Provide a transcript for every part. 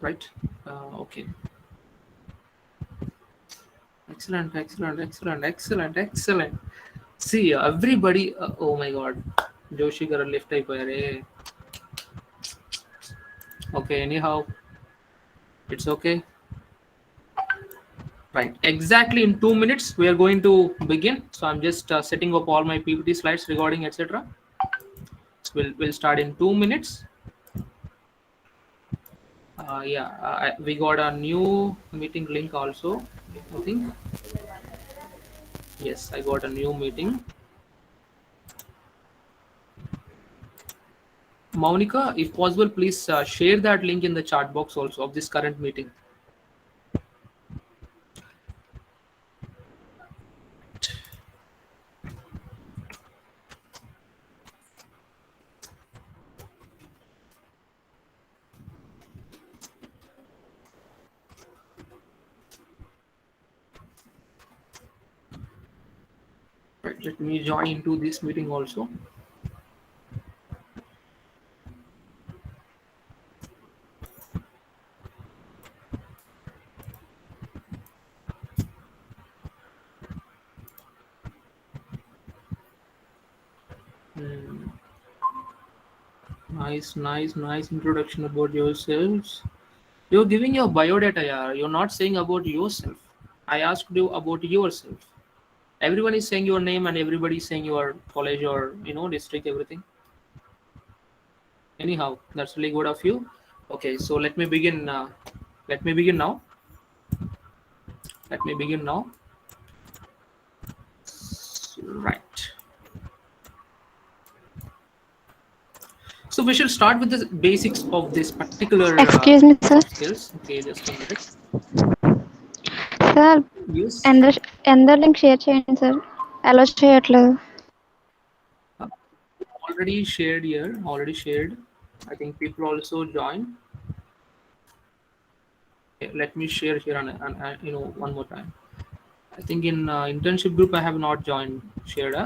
right? Okay. Excellent, excellent, excellent, excellent, excellent. See, everybody. Oh my God, Joshi garu lift అయిపోయారే. Okay, anyhow, it's okay. Right, exactly in 2 minutes we are going to begin. So I'm just setting up all my PPT slides regarding etc. So we'll start in 2 minutes. Yeah, we got a new meeting link also. I think yes, I got a new meeting. Monica, if possible, please share that link in the chat box also of this current meeting. Right, let me join into this meeting also. Hmm. Nice, nice, nice introduction about yourselves. You're giving your biodata, yeah. You're not saying about yourself. I asked you about yourself. Everyone is saying your name and everybody is saying your college or district, everything. Anyhow, that's really good of you. Okay, so let me begin. Let me begin now. Let me begin now. Right. So we should start with the basics of this particular Excuse me, sir. soft skills. Okay, just a minute. Sir Yes. ఎందర్ link share చేయండి sir. Allow చేయట్లేదు. Uh, already shared here. Already shared. I think people also join. Okay, let me share here and one more time. I think in internship group I have not joined. Shared.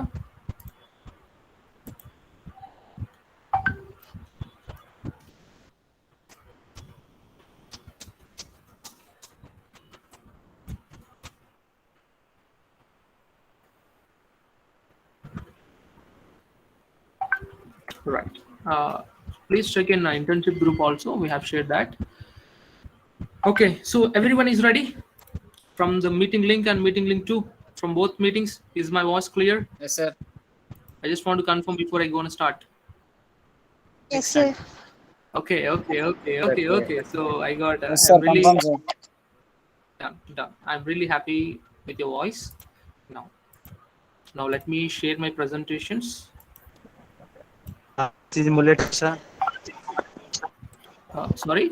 Right. Please check in internship group also. We have shared that. Okay. So everyone is ready from the meeting link and meeting link 2 from both meetings. Is my voice clear? Yes, sir. I just want to confirm before I go and start. Yes sir. Okay. So I got. Yes, sir. I'm really Confirm, sir. done. I'm really happy with your voice. Now, now let me share my presentations. This is Mullet, sir. Sorry,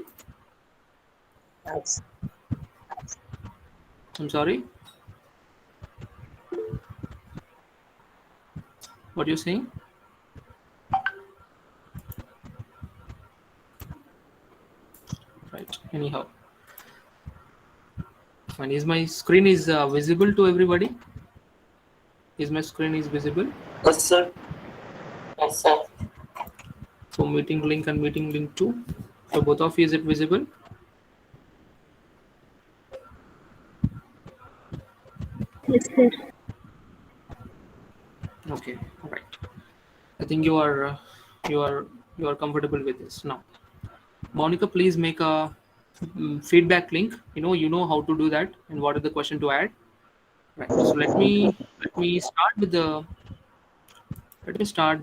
I'm sorry. What you're saying? Right. Anyhow, and is my screen is visible to everybody? Is my screen is visible? Yes, sir. So meeting link and meeting link 2. So both of you, is it visible? Yes sir. Okay. All right. I think you are comfortable with this now. Monica, please make a feedback link. You know how to do that and what are the question to add. Right. So let me start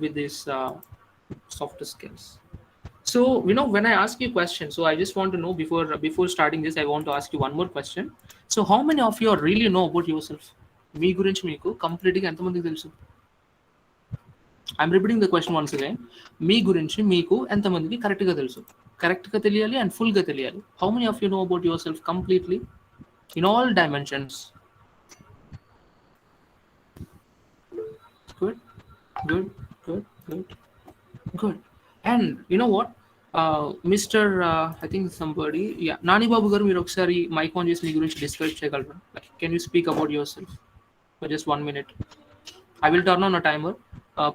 with this softer skills. So when I ask you a question, so I just want to know before starting this, I want to ask you one more question. So how many of you really know about yourself? మీ గురించి మీకు కంప్లీట్గా ఎంతమందికి తెలుసు? I'm repeating the question once again. మీ గురించి మీకు ఎంతమందికి కరెక్ట్గా తెలుసు? కరెక్ట్గా తెలియాలి అండ్ ఫుల్గా తెలియాలి. How many of you know about your self completely in all dimensions? Good, good, good, good, good. And you know what? Mr. I think somebody, yeah, Nani Babu garu మీరు ఒకసారి మైక్ ఆన్ చేసి మీ గురించి describe చేయగలరా? Can you speak about yourself for just 1 minute? I will turn on a timer.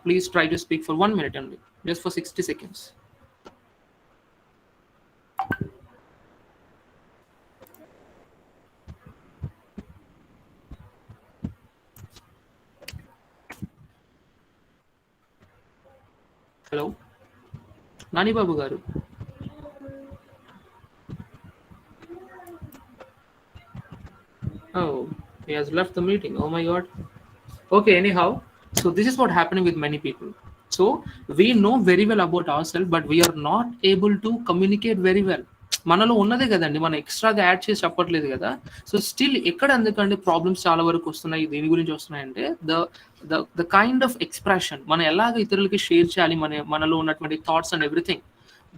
Please try to speak for 1 minute only, just for 60 seconds. Hello Nanibabu గారు. Oh, he has left the meeting. Oh my god. Okay, anyhow, so this is what happening with many people. So we know very well about ourselves, but we are not able to communicate very well. మనలో ఉన్నదే కదండి, మనం ఎక్స్ట్రాగా add చేసి చెప్పట్లేదు కదా. So still ఎక్కడ ఎందుకంటే ప్రాబ్లమ్స్ చాలా వరకు వస్తున్నాయి, దేని గురించి వస్తున్నాయంటే ద కైండ్ ఆఫ్ ఎక్స్ప్రెషన్ మనం ఎలాగ ఇతరులకి షేర్ చేయాలి, మనలో ఉన్నటువంటి thoughts and everything.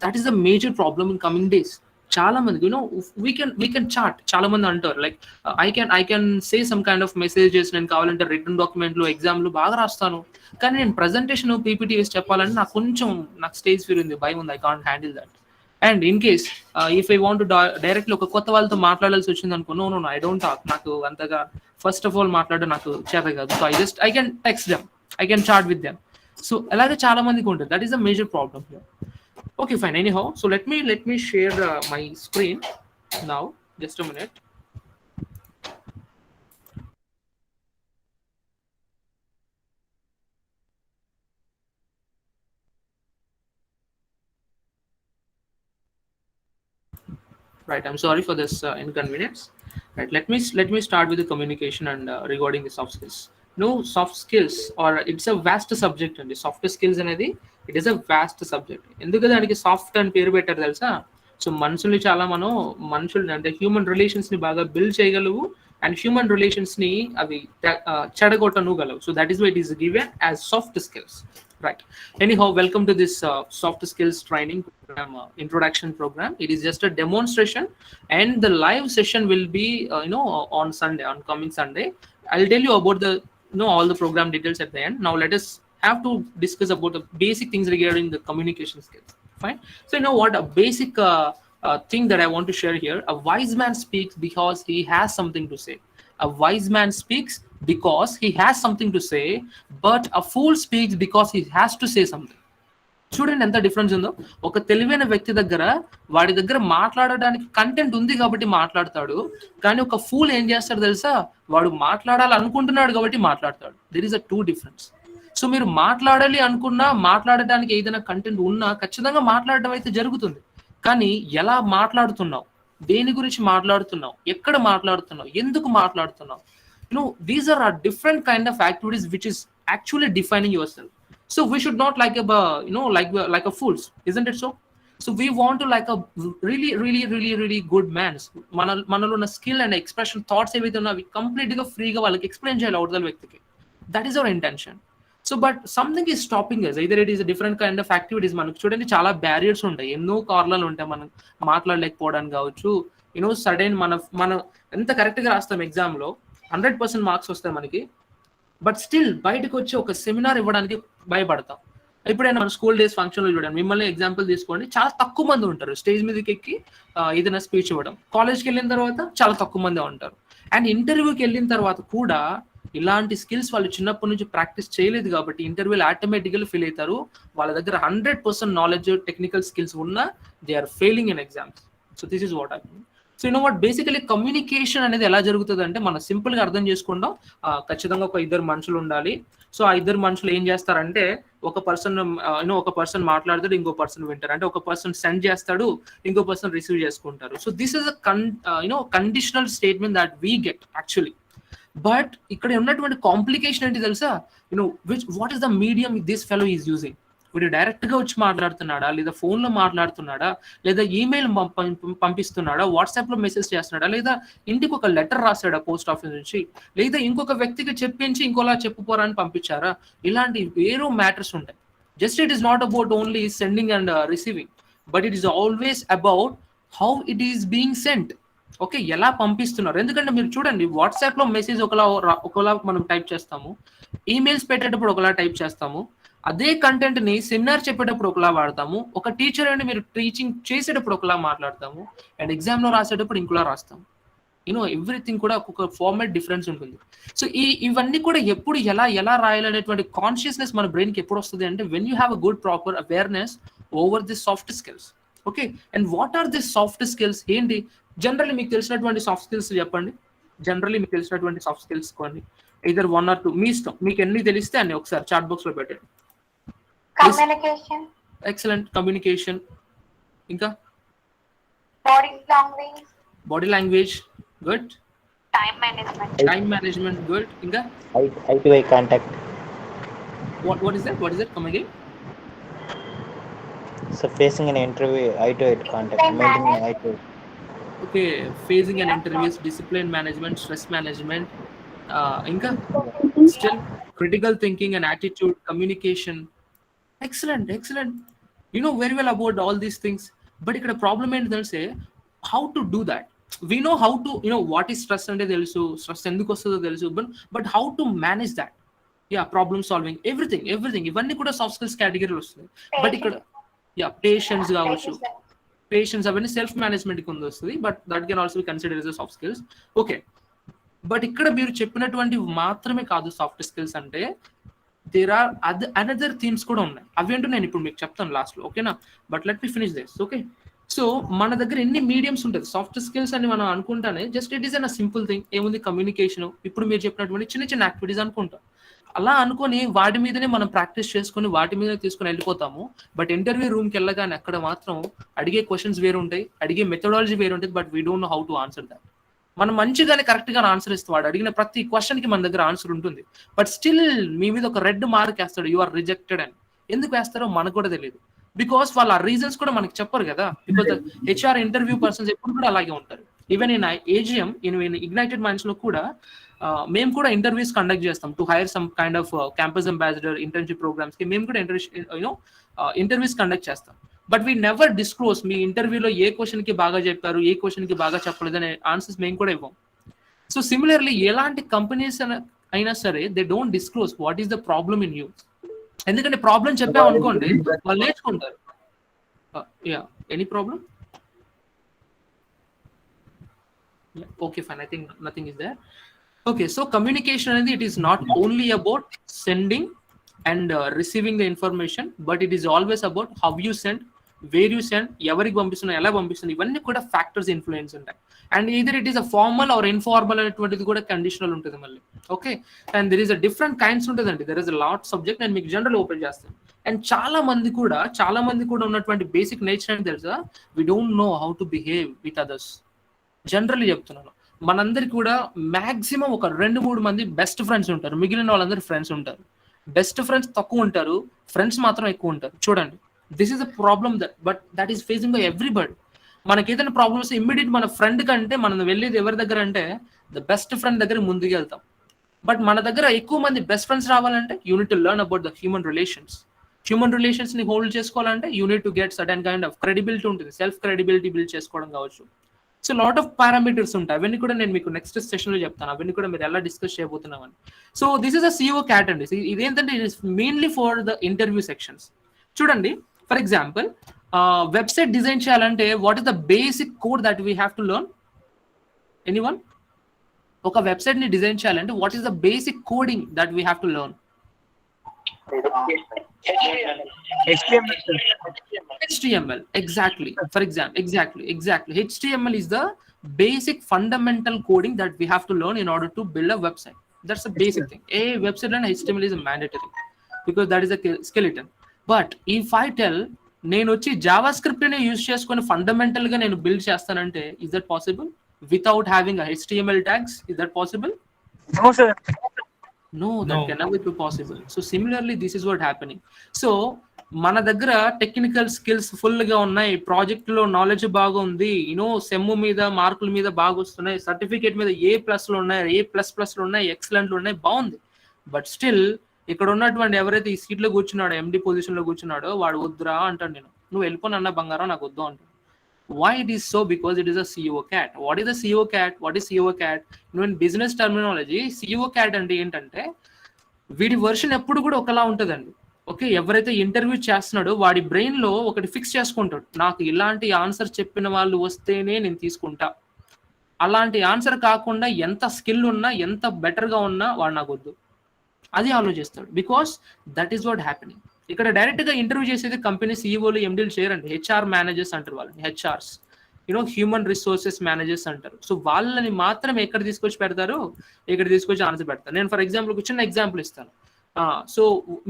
That is the major problem in coming days. చాలా మంది వీ కెన్ చాట్, చాలా మంది అంటారు like I can say some kind of messages, నేను కావాలంటే రిటర్న్ డాక్యుమెంట్లు ఎగ్జామ్లు బాగా రాస్తాను, కానీ నేను ప్రజెంటేషన్ పీపీటీ వేసి చెప్పాలంటే నాకు స్టేజ్ ఫీల్ ఉంది, భయం ఉంది, I can't handle that. And in case if I want directly ఒక కొత్త వాళ్ళతో మాట్లాడాల్సి వచ్చింది అనుకో, నో ఐ డోంట్ టాక్, నాకు అంతగా ఫస్ట్ ఆఫ్ ఆల్ మాట్లాడడం నాకు చేత కాదు. So I can text them, I can chat with them. So అలాగే చాలా మందికి ఉంటుంది. That is the major problem here. Okay, fine. Anyhow, so let me share my screen now. Just a minute. Right. I'm sorry for this inconvenience. Right. Let me start with the communication and regarding the soft skills. No, soft skills, or it's a vast subject, and the soft skills అనేది it is a vast subject. ఎందుకు దానికి soft అని పేరు పెట్టారు తెలుసా? So మనుషులు అంటే human relations ని బాగా బిల్డ్ చేయగలవు, అండ్ హ్యూమన్ రిలేషన్స్ ని అవి చెడగొట్టనుగలవు. So that is why it is given as soft skills. Right. Anyhow, welcome to this soft skills training program, introduction program. It is just a demonstration, and the live session will be on Sunday, on coming Sunday. I'll tell you about the all the program details at the end. Now let us have to discuss about the basic things regarding the communication skills. Fine. So what a basic thing that I want to share here. A wise man speaks because he has something to say. A wise man speaks because he has something to say, but a fool speaks because he has to say something. చూడండి ఎంత difference ఉందో. ఒక తెలివైన వ్యక్తి వాడి దగ్గర మాట్లాడడానికి content ఉంది కాబట్టి మాట్లాడతాడు, కానీ ఒక ఫూల్ ఏం చేస్తాడు తెలుసా? వాడు మాట్లాడాలనుకుంటున్నాడు కాబట్టి మాట్లాడతాడు. There is a two difference. So మీరు మాట్లాడాలి అనుకున్నా, మాట్లాడడానికి ఏదైనా కంటెంట్ ఉన్నా ఖచ్చితంగా మాట్లాడడం అయితే జరుగుతుంది, కానీ ఎలా మాట్లాడుతున్నావు, దేని గురించి మాట్లాడుతున్నావు, ఎక్కడ మాట్లాడుతున్నావు, ఎందుకు మాట్లాడుతున్నావు, these are different kind of activities which is actually defining yourself. So we should not like a fools, isn't it so? So we want to like a really good man. మనలో ఉన్న స్కిల్ అండ్ ఎక్స్ప్రెషన్ థాట్స్ ఏవైతే ఉన్నా అవి complete గా ఫ్రీగా వాళ్ళకి explain చేయాలి అవతల వ్యక్తికి. That is our intention. So but something is stopping us. either it is a different kind of activities. మనకు చూడండి చాలా బ్యారియర్స్ ఉంటాయి, ఎన్నో కార్నర్లు ఉంటాయి, మనం మాట్లాడలేకపోవడానికి కావచ్చు. సడన్ మన ఎంత కరెక్ట్ గా రాస్తాం ఎగ్జామ్ లో 100% మార్క్స్ వస్తాయి మనకి, బట్ స్టిల్ బయటకు వచ్చి ఒక సెమినార్ ఇవ్వడానికి భయపడతాం. ఎప్పుడైనా మన స్కూల్ డేస్ ఫంక్షన్ లో చూడండి, మిమ్మల్ని ఎగ్జాంపుల్ తీసుకోండి, చాలా తక్కువ మంది ఉంటారు స్టేజ్ మీదకి ఎక్కి ఏదైనా స్పీచ్ ఇవ్వడం. కాలేజ్కి వెళ్ళిన తర్వాత చాలా తక్కువ మంది ఉంటారు. అండ్ ఇంటర్వ్యూకి వెళ్ళిన తర్వాత కూడా ఇలాంటి స్కిల్స్ వాళ్ళు చిన్నప్పటి నుంచి ప్రాక్టీస్ చేయలేదు కాబట్టి ఇంటర్వ్యూలు ఆటోమేటిక్గా ఫెయిల్ అవుతారు. వాళ్ళ దగ్గర 100% నాలెడ్జ్, టెక్నికల్ స్కిల్స్ ఉన్నా they are failing in exams. So this is what I mean. So basically communication అనేది ఎలా జరుగుతుంది అంటే, మనం సింపుల్ గా అర్థం చేసుకుంటాం. ఖచ్చితంగా ఒక ఇద్దరు మనుషులు ఉండాలి. సో ఆ ఇద్దరు మనుషులు ఏం చేస్తారంటే, ఒక పర్సన్ మాట్లాడతాడు, ఇంకో పర్సన్ వింటారు. అంటే ఒక పర్సన్ సెండ్ చేస్తాడు, ఇంకో పర్సన్ రిసీవ్ చేసుకుంటారు. So this is conditional statement that we get actually. But ఇక్కడ ఉన్నటువంటి కాంప్లికేషన్ ఏంటి తెలుసా? What is the medium this fellow is using. వీడు డైరెక్ట్ గా వచ్చి మాట్లాడుతున్నాడా, లేదా ఫోన్ లో మాట్లాడుతున్నాడా, లేదా ఈమెయిల్ పంపిస్తున్నాడా, వాట్సాప్ లో మెసేజ్ చేస్తున్నాడా, లేదా ఇంటికి ఒక లెటర్ రాశాడా పోస్ట్ ఆఫీస్ నుంచి, లేదా ఇంకొక వ్యక్తికి చెప్పించి ఇంకోలా చెప్పుకోరా అని పంపించారా? ఇలాంటి వేరే మ్యాటర్స్ ఉంటాయి. Just it is not about only sending and receiving, but it is always about how it is being sent. Okay, ఎలా పంపిస్తున్నారు? ఎందుకంటే మీరు చూడండి, వాట్సాప్ లో మెసేజ్ ఒకలా మనం టైప్ చేస్తాము, ఈమెయిల్స్ పెట్టేటప్పుడు ఒకలా టైప్ చేస్తాము, అదే కంటెంట్ ని సెమినార్ చెప్పేటప్పుడు ఒకలా వాడతాము, ఒక టీచర్ అని మీరు టీచింగ్ చేసేటప్పుడు ఒకలా మాట్లాడతాము, అండ్ ఎగ్జామ్ లో రాసేటప్పుడు ఇంకోలా రాస్తాము. ఎవ్రీథింగ్ కూడా ఒక్కొక్క ఫార్మాట్ డిఫరెన్స్ ఉంటుంది. సో ఇవన్నీ కూడా ఎప్పుడు ఎలా రాయాలనేటువంటి కాన్షియస్నెస్ మన బ్రెయిన్ కి ఎప్పుడు వస్తుంది అంటే, when you have a good proper awareness over the soft skills. Okay, and what are the soft skills ఏంటి? జనరల్లీ మీకు తెలిసినటువంటి సాఫ్ట్ స్కిల్స్ చెప్పండి. జనరల్లీ మీకు తెలిసినటువంటి సాఫ్ట్ స్కిల్స్ కొన్ని, either 1 or 2 మీ ఇష్టం, మీకు ఎన్ని తెలిస్తే అన్ని ఒకసారి చాట్ బాక్స్ లో పెట్టండి. Communication, excellent. కమ్యూనికేషన్, ఇంకా body language, body language, good. time management, time management, good. ఇంకా eye to eye contact. what is that come again? So facing an interview, eye to eye contact, maintaining eye to eye. Okay, facing and interviews, discipline management, stress management, ఇంకా still critical thinking and attitude, communication. Excellent, you know very well about all these things. But ఇక్కడ problem ఏంటి తెలిసే, how to do that. We know how to, you know what is stress అంటే తెలుసు, stress ఎందుకు వస్తుందో తెలుసు, but how to manage that. Yeah, problem solving, everything ఇవన్నీ కూడా సాఫ్ట్ స్కిల్స్ కేటగిరీలో వస్తుంది. బట్ ఇక్కడ యా, పేషెన్స్ కావచ్చు, పేషెన్స్ అవన్నీ సెల్ఫ్ మేనేజ్మెంట్ కింద వస్తుంది. But that can also be consider yes soft skills. Okay, but ఇక్కడ మీరు చెప్పినటువంటి మాత్రమే కాదు సాఫ్ట్ స్కిల్స్ అంటే, దేర్ ఆర్ అనదర్ థీమ్స్ కూడా ఉన్నాయి. అవి ఏంటో నేను ఇప్పుడు మీకు చెప్తాను లాస్ట్ లో, ఓకేనా? But let me finish this. Okay, so మన దగ్గర ఎన్ని మీడియంస్ ఉంటుంది సాఫ్ట్ స్కిల్స్ అని మనం అనుకుంటానే, just it is an simple thing. ఏముంది, కమ్యూనికేషన్, ఇప్పుడు మీరు చెప్పినటువంటి చిన్న యాక్టివిటీస్ అనుకుంటాం. అలా అనుకొని వాటి మీదనే మనం ప్రాక్టీస్ చేసుకొని వాటి మీద తీసుకొని వెళ్ళిపోతాము. బట్ ఇంటర్వ్యూ రూమ్కి వెళ్ళగానే అక్కడ మాత్రం అడిగే క్వశ్చన్స్ వేరు ఉంటాయి, అడిగే మెథడాలజీ వేరు ఉంటుంది. But we don't know how to answer that. మనం మంచిగానే కరెక్ట్గా ఆన్సర్ ఇస్తాం, వాడు అడిగిన ప్రతి క్వశ్చన్కి మన దగ్గర ఆన్సర్ ఉంటుంది. బట్ స్టిల్ మీ మీద ఒక రెడ్ మార్క్ వేస్తాడు, యు ఆర్ రిజెక్టెడ్ అని. ఎందుకు వేస్తారో మనకు కూడా తెలియదు. బికాస్ వాళ్ళ రీజన్స్ కూడా మనకి చెప్పరు కదా. బికాస్ హెచ్ఆర్ ఇంటర్వ్యూ పర్సన్స్ ఎప్పుడు కూడా అలాగే ఉంటారు. Even in AGM, in ignited minds లో కూడా మేము కూడా ఇంటర్వ్యూస్ కండక్ట్ చేస్తాం to hire some kind of campus ambassador internship programs కి. మేము కూడా ఇంటర్వ్యూస్ కండక్ట్ చేస్తాం. బట్ వీ నెవర్ డిస్క్లోజ్ మీ ఇంటర్వ్యూలో ఏ క్వశ్చన్ కి బాగా చెప్పారు, ఏ క్వశ్చన్ కి బాగా చెప్పలేదు అనే ఆన్సర్స్ మేము కూడా ఇవ్వం. సో సిమిలర్లీ ఎలాంటి కంపెనీస్ అయినా సరే, they don't disclose what is the problem in you. ఎందుకంటే ప్రాబ్లం చెప్పాం అనుకోండి, వాళ్ళు నేర్చుకుంటారు. Yeah, any problem? Okay, fine. I think nothing is there. Okay, so communication అనేది it is not only about sending and receiving the information, but it is always about how you send, where you send, ఎవరికి పంపిస్తున్నా, ఎలా పంపిస్తున్నా, ఇవన్నీ కూడా factors influence ఉంటాయి. And either it is a formal or informal అనేటువంటిది కూడా conditional ఉంటుంది మళ్ళీ. Okay, and there is a different kinds ఉంటుందండి. There is a lot subject. నేను మీకు జనరల్ ఓపెన్ చేస్తాను. అండ్ చాలా మంది కూడా ఉన్నటువంటి బేసిక్ నేచర్ అని తెలుసా, we don't know how to behave with others. Generally చెప్తున్నాను, మనందరికి కూడా మాక్సిమం ఒక 2-3 మంది బెస్ట్ ఫ్రెండ్స్ ఉంటారు, మిగిలిన వాళ్ళందరూ ఫ్రెండ్స్ ఉంటారు. బెస్ట్ ఫ్రెండ్స్ తక్కువ ఉంటారు, ఫ్రెండ్స్ మాత్రం ఎక్కువ ఉంటారు. చూడండి, this is a problem that is facing by everybody. మనకి ఏదైనా ప్రాబ్లమ్స్ ఇమ్మీడియట్ మన ఫ్రెండ్ కంటే మనం వెళ్ళేది ఎవరి దగ్గర అంటే ద బెస్ట్ ఫ్రెండ్ దగ్గర ముందుకు వెళ్తాం. బట్ మన దగ్గర ఎక్కువ మంది బెస్ట్ ఫ్రెండ్స్ రావాలంటే unit to learn about the human relations ని హోల్డ్ చేసుకోవాలంటే unit to get certain kind of credibility ఉంటుంది, సెల్ఫ్ క్రెడిబిలిటీ బిల్డ్ చేసుకోవడం కావచ్చు. సో లాట్ ఆఫ్ పారామీటర్స్ ఉంటాయి. అవన్నీ కూడా నేను మీకు నెక్స్ట్ సెషన్ లో చెప్తాను, అవన్నీ కూడా మీరు ఎలా డిస్కస్ చేయబోతున్నామని. So this is a CEO cat అండి. ఇదేంటంటే it is mainly for the interview sections. చూడండి, ఫర్ ఎగ్జాంపుల్ వెబ్సైట్ డిజైన్ చేయాలంటే what is the basic code that we have to learn? Anyone? ఒక వెబ్సైట్ ని డిజైన్ చేయాలంటే what is the basic coding that we have to learn? HTML, exactly. For example, exactly. HTML is the basic fundamental coding that we have to learn in order to build a website. That's a basic thing. A website and HTML is mandatory because that is a skeleton. But if I tell నేను వచ్చి Java script ని use చేసుకొని fundamental గా నేను build చేస్తానంటే, is that possible without having a HTML tags? Is that possible? No, sir. No, that can never be possible. So similarly, this is what happening. So మన దగ్గర technical skills full గా ఉన్నాయి, project లో knowledge బాగా ఉంది, sem మీద మార్కుల మీద బాగా వస్తున్నాయి, సర్టిఫికేట్ మీద A+ ఉన్నాయి, A++ ఉన్నాయి, ఎక్సలెంట్లు ఉన్నాయి, బాగుంది. బట్ స్టిల్ ఇక్కడ ఉన్నటువంటి ఎవరైతే ఈ సీట్ లో కూర్చున్నాడో, ఎండి పొజిషన్ లో కూర్చున్నాడో, వాడు వద్దురా అంటాడు. నువ్వు వెళ్ళిపోనన్నా బంగారం, నాకు వద్దు అంటాడు. Why it is so? Because it is a CEO cat. What is a CEO cat? In business terminology, CEO cat అంటే ఏంటంటే వీడి వర్షన్ ఎప్పుడు కూడా ఒకలా ఉంటుందండి. ఓకే, ఎవరైతే ఇంటర్వ్యూ చేస్తున్నాడో వాడి బ్రెయిన్ లో ఒకటి ఫిక్స్ చేసుకుంటాడు, నాకు ఇలాంటి ఆన్సర్ చెప్పిన వాళ్ళు వస్తేనే నేను తీసుకుంటా, అలాంటి ఆన్సర్ కాకుండా ఎంత స్కిల్ ఉన్నా, ఎంత బెటర్ గా ఉన్నా వాడు నాకు వద్దు, అది ఆలోచిస్తాడు. Because that is what happening. ఇక్కడ డైరెక్ట్ గా ఇంటర్వ్యూ చేసేది కంపెనీ సీఈఓలు, ఎండీలు చేయరండి. హెచ్ఆర్ మేనేజర్స్ అంటారు వాళ్ళని, హెచ్ఆర్స్, హ్యూమన్ రిసోర్సెస్ మేనేజర్స్ అంటారు. సో వాళ్ళని మాత్రం ఎక్కడ తీసుకొచ్చి పెడతారు, ఇక్కడ తీసుకొచ్చి ఆన్సర్ పెడతారు. నేను ఫర్ ఎగ్జాంపుల్ ఒక చిన్న ఎగ్జాంపుల్ ఇస్తాను. సో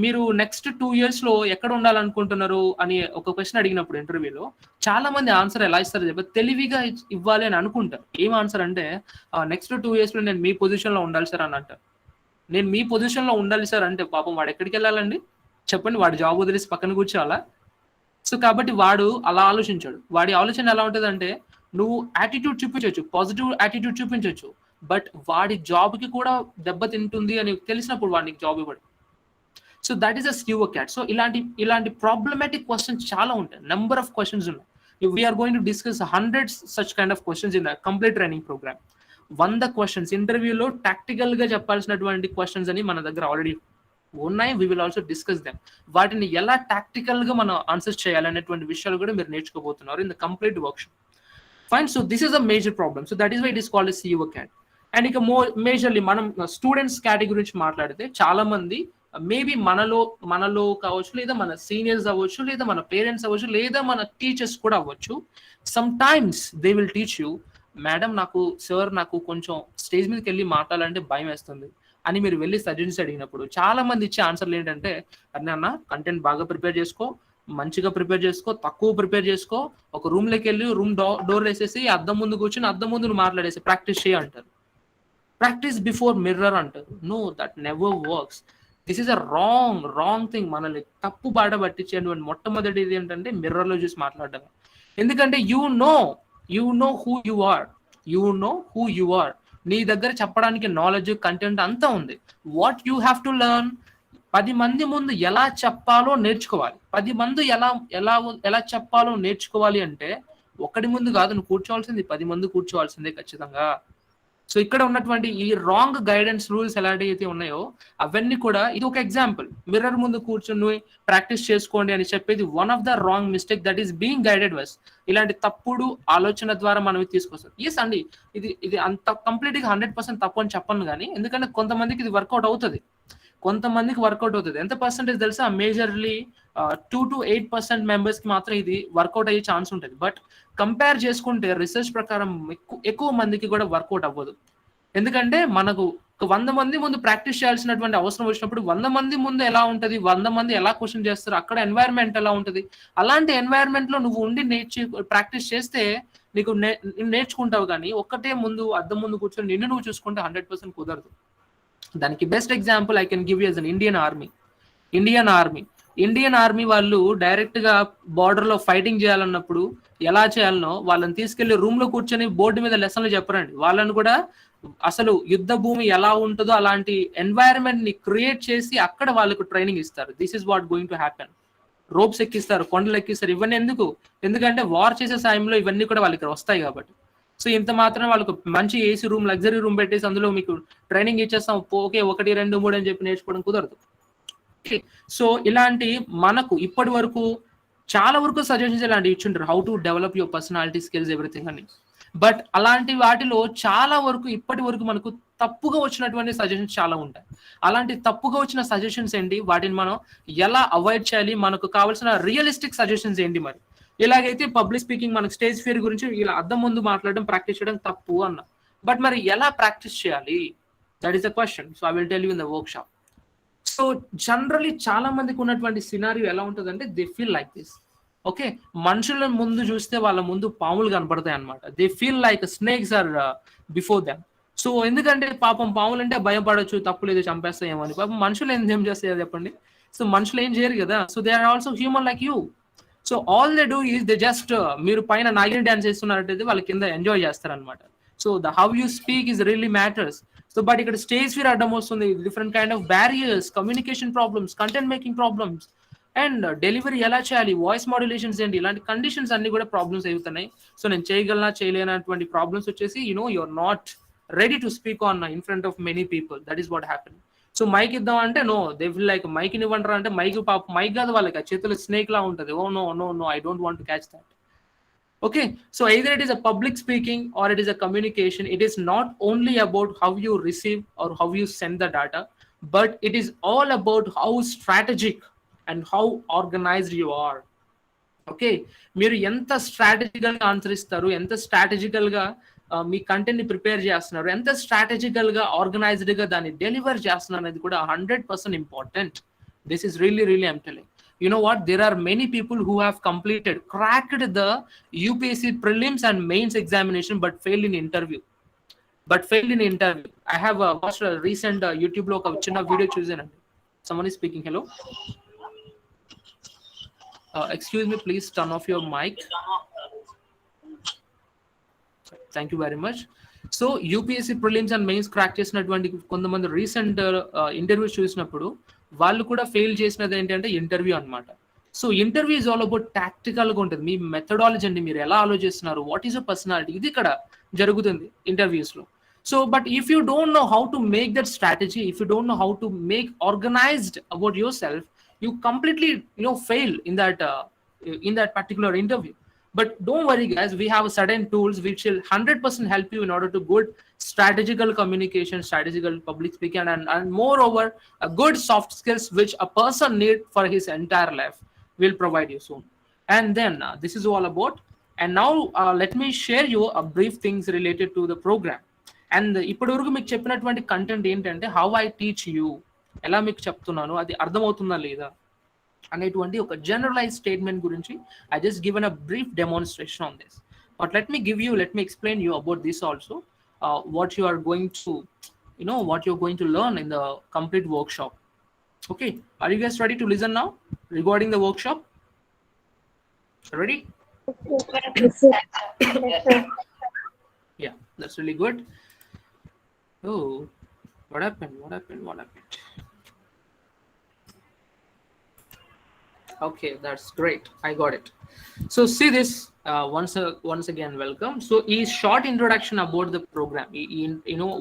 మీరు నెక్స్ట్ 2 years లో ఎక్కడ ఉండాలనుకుంటున్నారు అని ఒక క్వశ్చన్ అడిగినప్పుడు ఇంటర్వ్యూలో చాలా మంది ఆన్సర్ ఎలా ఇస్తారో చెప్పి తెలివిగా ఇవ్వాలి అని అనుకుంటారు. ఏం ఆన్సర్ అంటే నెక్స్ట్ 2 years లో నేను మీ పొజిషన్ లో ఉండాలి సార్ అని అంటారు. నేను మీ పొజిషన్ లో ఉండాలి సార్ అంటే పాపం వాడు ఎక్కడికి వెళ్ళాలండి చెప్పండి? వాడు జాబ్ వదిలేసి పక్కన కూర్చోవాలా? సో కాబట్టి వాడు అలా ఆలోచించాడు. వాడి ఆలోచన ఎలా ఉంటుంది అంటే నువ్వు యాటిట్యూడ్ చూపించవచ్చు, పాజిటివ్ యాటిట్యూడ్ చూపించవచ్చు, బట్ వాడి జాబ్ కి కూడా దెబ్బ తింటుంది అని తెలిసినప్పుడు వాడికి జాబ్ ఇవ్వడు. సో దట్ ఈస్ అ స్టీవర్ క్యాట్. సో ఇలాంటి ప్రాబ్లమాటిక్ క్వశ్చన్స్ చాలా ఉంటాయి, నెంబర్ ఆఫ్ క్వశ్చన్స్ ఉన్నాయి. We're going to discuss 100 such kind of questions in complete training programme. 100 questions ఇంటర్వ్యూలో టాక్టికల్ గా చెప్పాల్సినటువంటి క్వశ్చన్స్ అని మన దగ్గర ఆల్రెడీ ఉన్నాయి. We will also discuss them. వాటిని ఎలా టాక్టికల్ గా మనం ఆన్సర్స్ చేయాలనేటువంటి విషయాలు కూడా మీరు నేర్చుకోబోతున్నారు in the complete workshop. Fine. So this is a major problem. So that is why it is called CEO cat. And ఇక మేజర్లీ మనం స్టూడెంట్స్ కేటగిరీ గురించి మాట్లాడితే చాలా మంది మేబీ మనలో కావచ్చు, లేదా మన సీనియర్స్ అవ్వచ్చు, లేదా మన పేరెంట్స్ అవ్వచ్చు, లేదా మన టీచర్స్ కూడా అవ్వచ్చు. Some times they will teach you, madam నాకు కొంచెం స్టేజ్ మీదకి వెళ్ళి మాట్లాడాలంటే భయం వేస్తుంది అని మీరు వెళ్ళి సజెషన్స్ అడిగినప్పుడు చాలా మంది ఇచ్చే ఆన్సర్లు ఏంటంటే, అన్న కంటెంట్ బాగా ప్రిపేర్ చేసుకో, మంచిగా ప్రిపేర్ చేసుకో, తక్కువ ప్రిపేర్ చేసుకో, ఒక రూమ్ లోకి వెళ్ళి రూమ్ డోర్ వేసేసి అద్దం ముందు కూర్చొని అద్దం ముందు నువ్వు మాట్లాడేసి ప్రాక్టీస్ చేయ అంటారు. ప్రాక్టీస్ బిఫోర్ మిర్రర్ అంటారు. No, that never works. This is a wrong thing. మనల్ని తప్పు బాట పట్టించేటువంటి మొట్టమొదటిది ఏంటంటే మిర్రర్ లో చూసి మాట్లాడడం. ఎందుకంటే యూ you know who you. Are దగ్గర చెప్పడానికి నాలెడ్జ్, కంటెంట్ అంతా ఉంది. What you have to learn, 10 మంది ముందు ఎలా చెప్పాలో నేర్చుకోవాలి. 10 మంది ఎలా చెప్పాలో నేర్చుకోవాలి అంటే ఒకటి ముందు కాదు నువ్వు కూర్చోవాల్సింది, 10 మంది కూర్చోవాల్సిందే ఖచ్చితంగా. సో ఇక్కడ ఉన్నటువంటి ఈ రాంగ్ గైడెన్స్ రూల్స్ ఎలాంటివైతే ఉన్నాయో అవన్నీ కూడా, ఇది ఒక ఎగ్జాంపుల్. మిర్రర్ ముందు కూర్చొని ప్రాక్టీస్ చేసుకోండి అని చెప్పేది one of the wrong mistake that is being guided వస్. ఇలాంటి తప్పుడు ఆలోచన ద్వారా మనం తీసుకొస్తాం. ఎస్ అండి, ఇది అంత కంప్లీట్ గా 100% తప్పు అని చెప్పను, కానీ ఎందుకంటే కొంతమందికి ఇది వర్కౌట్ అవుతుంది, ఎంత పర్సెంటేజ్ తెలుసా? మేజర్లీ 2 to 8% మెంబర్స్ కి మాత్రం ఇది వర్కౌట్ అయ్యే ఛాన్స్ ఉంటుంది. బట్ కంపేర్ చేసుకుంటే రీసెర్చ్ ప్రకారం ఎక్కువ మందికి కూడా వర్కౌట్ అవ్వదు. ఎందుకంటే మనకు 100 మంది ముందు ప్రాక్టీస్ చేయాల్సినటువంటి అవసరం వచ్చినప్పుడు 100 మంది ముందు ఎలా ఉంటుంది, 100 మంది ఎలా క్వశ్చన్ చేస్తారు, అక్కడ ఎన్వైరన్మెంట్ ఎలా ఉంటుంది, అలాంటి ఎన్వైరన్మెంట్ లో నువ్వు ఉండి ప్రాక్టీస్ చేస్తే నీకు నేర్చుకుంటావు. కానీ ఒక్కటే ముందు అద్దం ముందు కూర్చొని నిన్ను నువ్వు చూసుకుంటే 100% కుదరదు. దానికి best example I can give you as an Indian army వాళ్ళు డైరెక్ట్ గా బార్డర్ లో ఫైటింగ్ చేయాలన్నప్పుడు ఎలా చేయాలనో వాళ్ళని తీసుకెళ్లి రూమ్ లో కూర్చొని బోర్డు మీద లెసన్లు చెప్పరండి. వాళ్ళని కూడా అసలు యుద్ధ భూమి ఎలా ఉంటుందో అలాంటి ఎన్వైరన్మెంట్ ని క్రియేట్ చేసి అక్కడ వాళ్ళకు ట్రైనింగ్ ఇస్తారు. This is what going to happen. Ropes ఎక్కిస్తారు, కొండలు ఎక్కిస్తారు. ఇవన్నీ ఎందుకంటే వార్ చేసే సమయంలో ఇవన్నీ కూడా వాళ్ళకి వస్తాయి కాబట్టి. సో ఇంత మాత్రం వాళ్ళకు మంచి ఏసీ రూమ్, లగ్జరీ రూమ్ పెట్టేసి అందులో మీకు ట్రైనింగ్ ఇచ్చేస్తాం, ఓకే 1, 2, 3 అని చెప్పి నేర్చుకోవడం కుదరదు. సో ఇలాంటి మనకు ఇప్పటి వరకు చాలా వరకు సజెషన్స్ ఇలాంటి ఇచ్చింటారు, how to develop your personality skills everything అని. బట్ అలాంటి వాటిలో చాలా వరకు ఇప్పటి వరకు మనకు తప్పుగా వచ్చినటువంటి సజెషన్స్ చాలా ఉంటాయి. అలాంటి తప్పుగా వచ్చిన సజెషన్స్ ఏంటి, వాటిని మనం ఎలా అవాయిడ్ చేయాలి, మనకు కావాల్సిన రియలిస్టిక్ సజెషన్స్ ఏంటి? మరి ఇలాగైతే పబ్లిక్ స్పీకింగ్, మనకు స్టేజ్ ఫియర్ గురించి ఇలా అద్దం ముందు మాట్లాడడం, ప్రాక్టీస్ చేయడం తప్పు అన్న. బట్ మరి ఎలా ప్రాక్టీస్ చేయాలి, that is the question. So I will tell you in the work shop. So generally చాలా మందికి ఉన్నటువంటి సినారియో ఎలా ఉంటుంది అంటే they feel like this. Okay, మనుషుల ముందు చూస్తే వాళ్ళ ముందు పాములు కనపడతాయి అనమాట. They feel like snakes are before them. So ఎందుకంటే పాపం పాములు అంటే భయపడచ్చు, తప్పులేదు చంపేస్తాయేమో అని. పాపం మనుషులు ఏం చేస్తాయో చెప్పండి. సో మనుషులు ఏం చేయరు కదా. So they are also human like you. So all they do is they just, మీరు పైన నాగిని డాన్స్ చేస్తున్నారంటే వాళ్ళ కింద ఎంజాయ్ చేస్తారనమాట. So the how you speak is really matters. So but ఇక్కడ స్టేజ్ ఫియర్ అడ్డం వస్తుంది, different kind of barriers, communication problems, content making problems, and delivery ఎలా చేయాలి, వాయిస్ మాడ్యులేషన్స్ ఏంటి, ఇలాంటి కండిషన్స్ అన్ని కూడా ప్రాబ్లమ్స్ అవుతున్నాయి. సో నేను చేయలేనటువంటి ప్రాబ్లమ్స్ వచ్చేసి you're not ready to speak on in front of many people. That is what happened. So mike ఇద్దాం అంటే no, they feel like mike ఇవ్వంటారా అంటే మైక్ కాదు, వాళ్ళకి చేతులు స్నేక్ లా ఉంటుంది. Oh no I don't want to catch that. Okay, so either it is a public speaking or it is a communication. It is not only about how you receive or how you send the data, but it is all about how strategic and how organized you are. Okay, మీరు ఎంత strategical గా answer ఇస్తారు, ఎంత strategical గా మీ content ని prepare చేస్తున్నారు, ఎంత strategical గా ఆర్గనైజ్డ్ గా దాన్ని డెలివర్ చేస్తున్నారు అనేది కూడా 100% important. This is really I'm telling. You know what, there are many people who have cracked the UPSC prelims and mains examination but failed in interview. I have watched a recent YouTube lo oka chinna video chusanandi. Someone is speaking. Hello, excuse me, please turn off your mic. Thank you very much. So UPSC prelims and mains crack చేసినటువంటి కొంతమంది recent interviews చూసినప్పుడు వాళ్ళు కూడా fail చేసినది ఏంటంటే interview అన్నమాట. So interview is all about tactical గా ఉంటుంది. మీ మెథడాలజీ అండి, మీరు ఎలా ఆలోచిస్తున్నారు, వాట్ ఈస్ యువర్ పర్సనాలిటీ, ఇది ఇక్కడ జరుగుతుంది ఇంటర్వ్యూస్ లో. So but if you don't know how to make that strategy, if you don't know how to make organised about your self, you completely fail in that particular interview. But don't worry guys, we have certain tools which will 100% help you in order to good strategical communication, strategical public speaking, and moreover a good soft skills which a person need for his entire life will provide you soon. And then this is all about. And now let me share you a brief things related to the program. And ఇప్పటివరకు మీకు చెప్పినటువంటి content ఏంటంటే how I teach you, ఎలా మీకు చెప్తున్నాను అది అర్థమవుతుందా లేదా అనేటువంటి ఒక జనరలైజ్ స్టేట్మెంట్ గురించి I just given a brief demonstration on this. But let me explain you about this also, what you are going to what you're going to learn in the complete workshop. Okay, are you guys ready to listen now regarding the workshop? Ready? Yes, sir. Yeah, that's really good. Oh, what happened? Okay, that's great, I got it. So see this, once again welcome. So a short introduction about the program.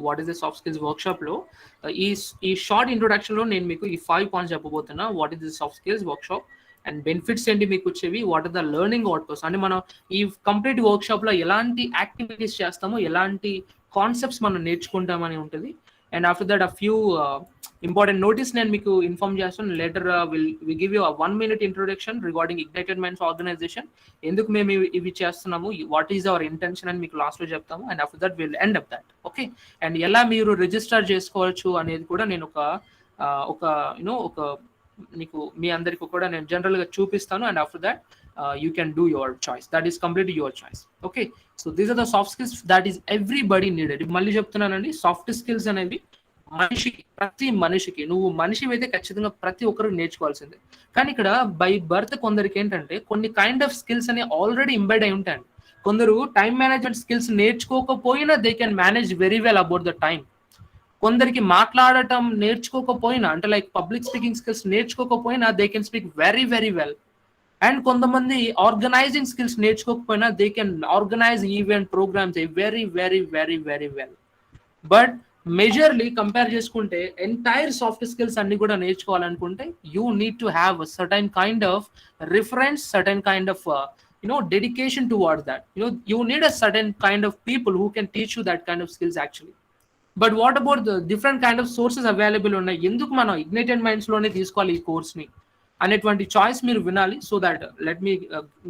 What is the soft skills workshop lo ee short introduction lo nenu meeku ee 5 points cheppabotuna. What is the soft skills workshop and benefits enti meeku chevi, what are the learning outputs, ante mana ee complete workshop lo elanti activities chestamo, elanti concepts మనం నేర్చుకుంటామని ఉంటుంది. And after that a few important notice నేను మీకు inform చేస్తాను. Later we give you 1 minute introduction regarding ignited minds organization, ఎందుకు మేము ఇవి చేస్తున్నాము, what is our intention అని మీకు లాస్ట్ లో చెప్తాము. And after that will end up that. Okay, and ఎలా మీరు రిజిస్టర్ చేసుకోవచ్చు అనేది కూడా నేను ఒక మీకు మీ అందరికి కూడా నేను జనరల్ గా చూపిస్తాను. And after that you can do your choice, that is completely your choice. Okay, so these are the soft skills that is everybody needed. మళ్ళీ చెప్తున్నానండి, సాఫ్ట్ స్కిల్స్ అనేవి ప్రతి మనిషికి, నువ్వు మనిషి అయితే ఖచ్చితంగా ప్రతి ఒక్కరు నేర్చుకోవాల్సిందే. కానీ ఇక్కడ బై బర్త్ కొందరికి ఏంటంటే కొన్ని కైండ్ ఆఫ్ స్కిల్స్ అనేవి ఆల్రెడీ ఇంబెడ్ అయి ఉంటాయండి. కొందరు టైం మేనేజ్మెంట్ స్కిల్స్ నేర్చుకోకపోయినా they can manage very well about the time. కొందరికి మాట్లాడటం నేర్చుకోకపోయినా, అంటే లైక్ పబ్లిక్ స్పీకింగ్ స్కిల్స్ నేర్చుకోకపోయినా they can speak very very well. And కొంతమంది ఆర్గనైజింగ్ స్కిల్స్ నేర్చుకోకపోయినా they can organize event programs very very very very well. But majorly compare చేసుకుంటే entire soft skills అన్ని కూడా నేర్చుకోవాలనుకుంటే you need to have certain kind of reference, certain kind of dedication towards that. You need a certain kind of people who can teach you that kind of skills actually. But what about the different kind of sources available ఉన్నాయి, ఎందుకు మనం ignited minds లోనే తీసుకోవాలి ఈ course ని అనేటువంటి choice మీరు వినాలి. So that let me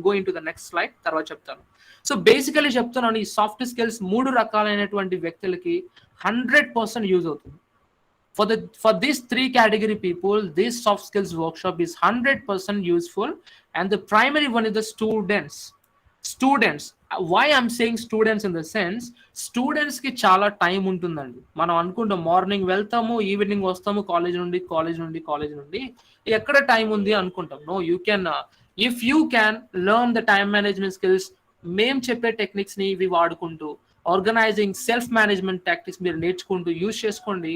go in to the next slide, తర్వాత చెప్తాను. సో బేసికలీ చెప్తున్నాను, ఈ సాఫ్ట్ స్కిల్స్ 3 రకాలైనటువంటి వ్యక్తులకి 100% యూజ్ అవుతుంది. For these 3 category people, this soft skills workshop is 100% useful. And the primary one is the students. Why I'm saying students in the sense, students ki chala time untundandi. మనం అనుకుంటాం morning వెళ్తాము, evening వస్తాము, college నుండి ఎక్కడ time ఉంది అనుకుంటాం. No, you can if you can learn the time management skills, మేము చెప్పే టెక్నిక్స్ ని ఇవి వాడుకుంటూ, ఆర్గనైజింగ్ సెల్ఫ్ మేనేజ్మెంట్ టాక్టిక్స్ మీరు నేర్చుకుంటూ యూజ్ చేసుకోండి.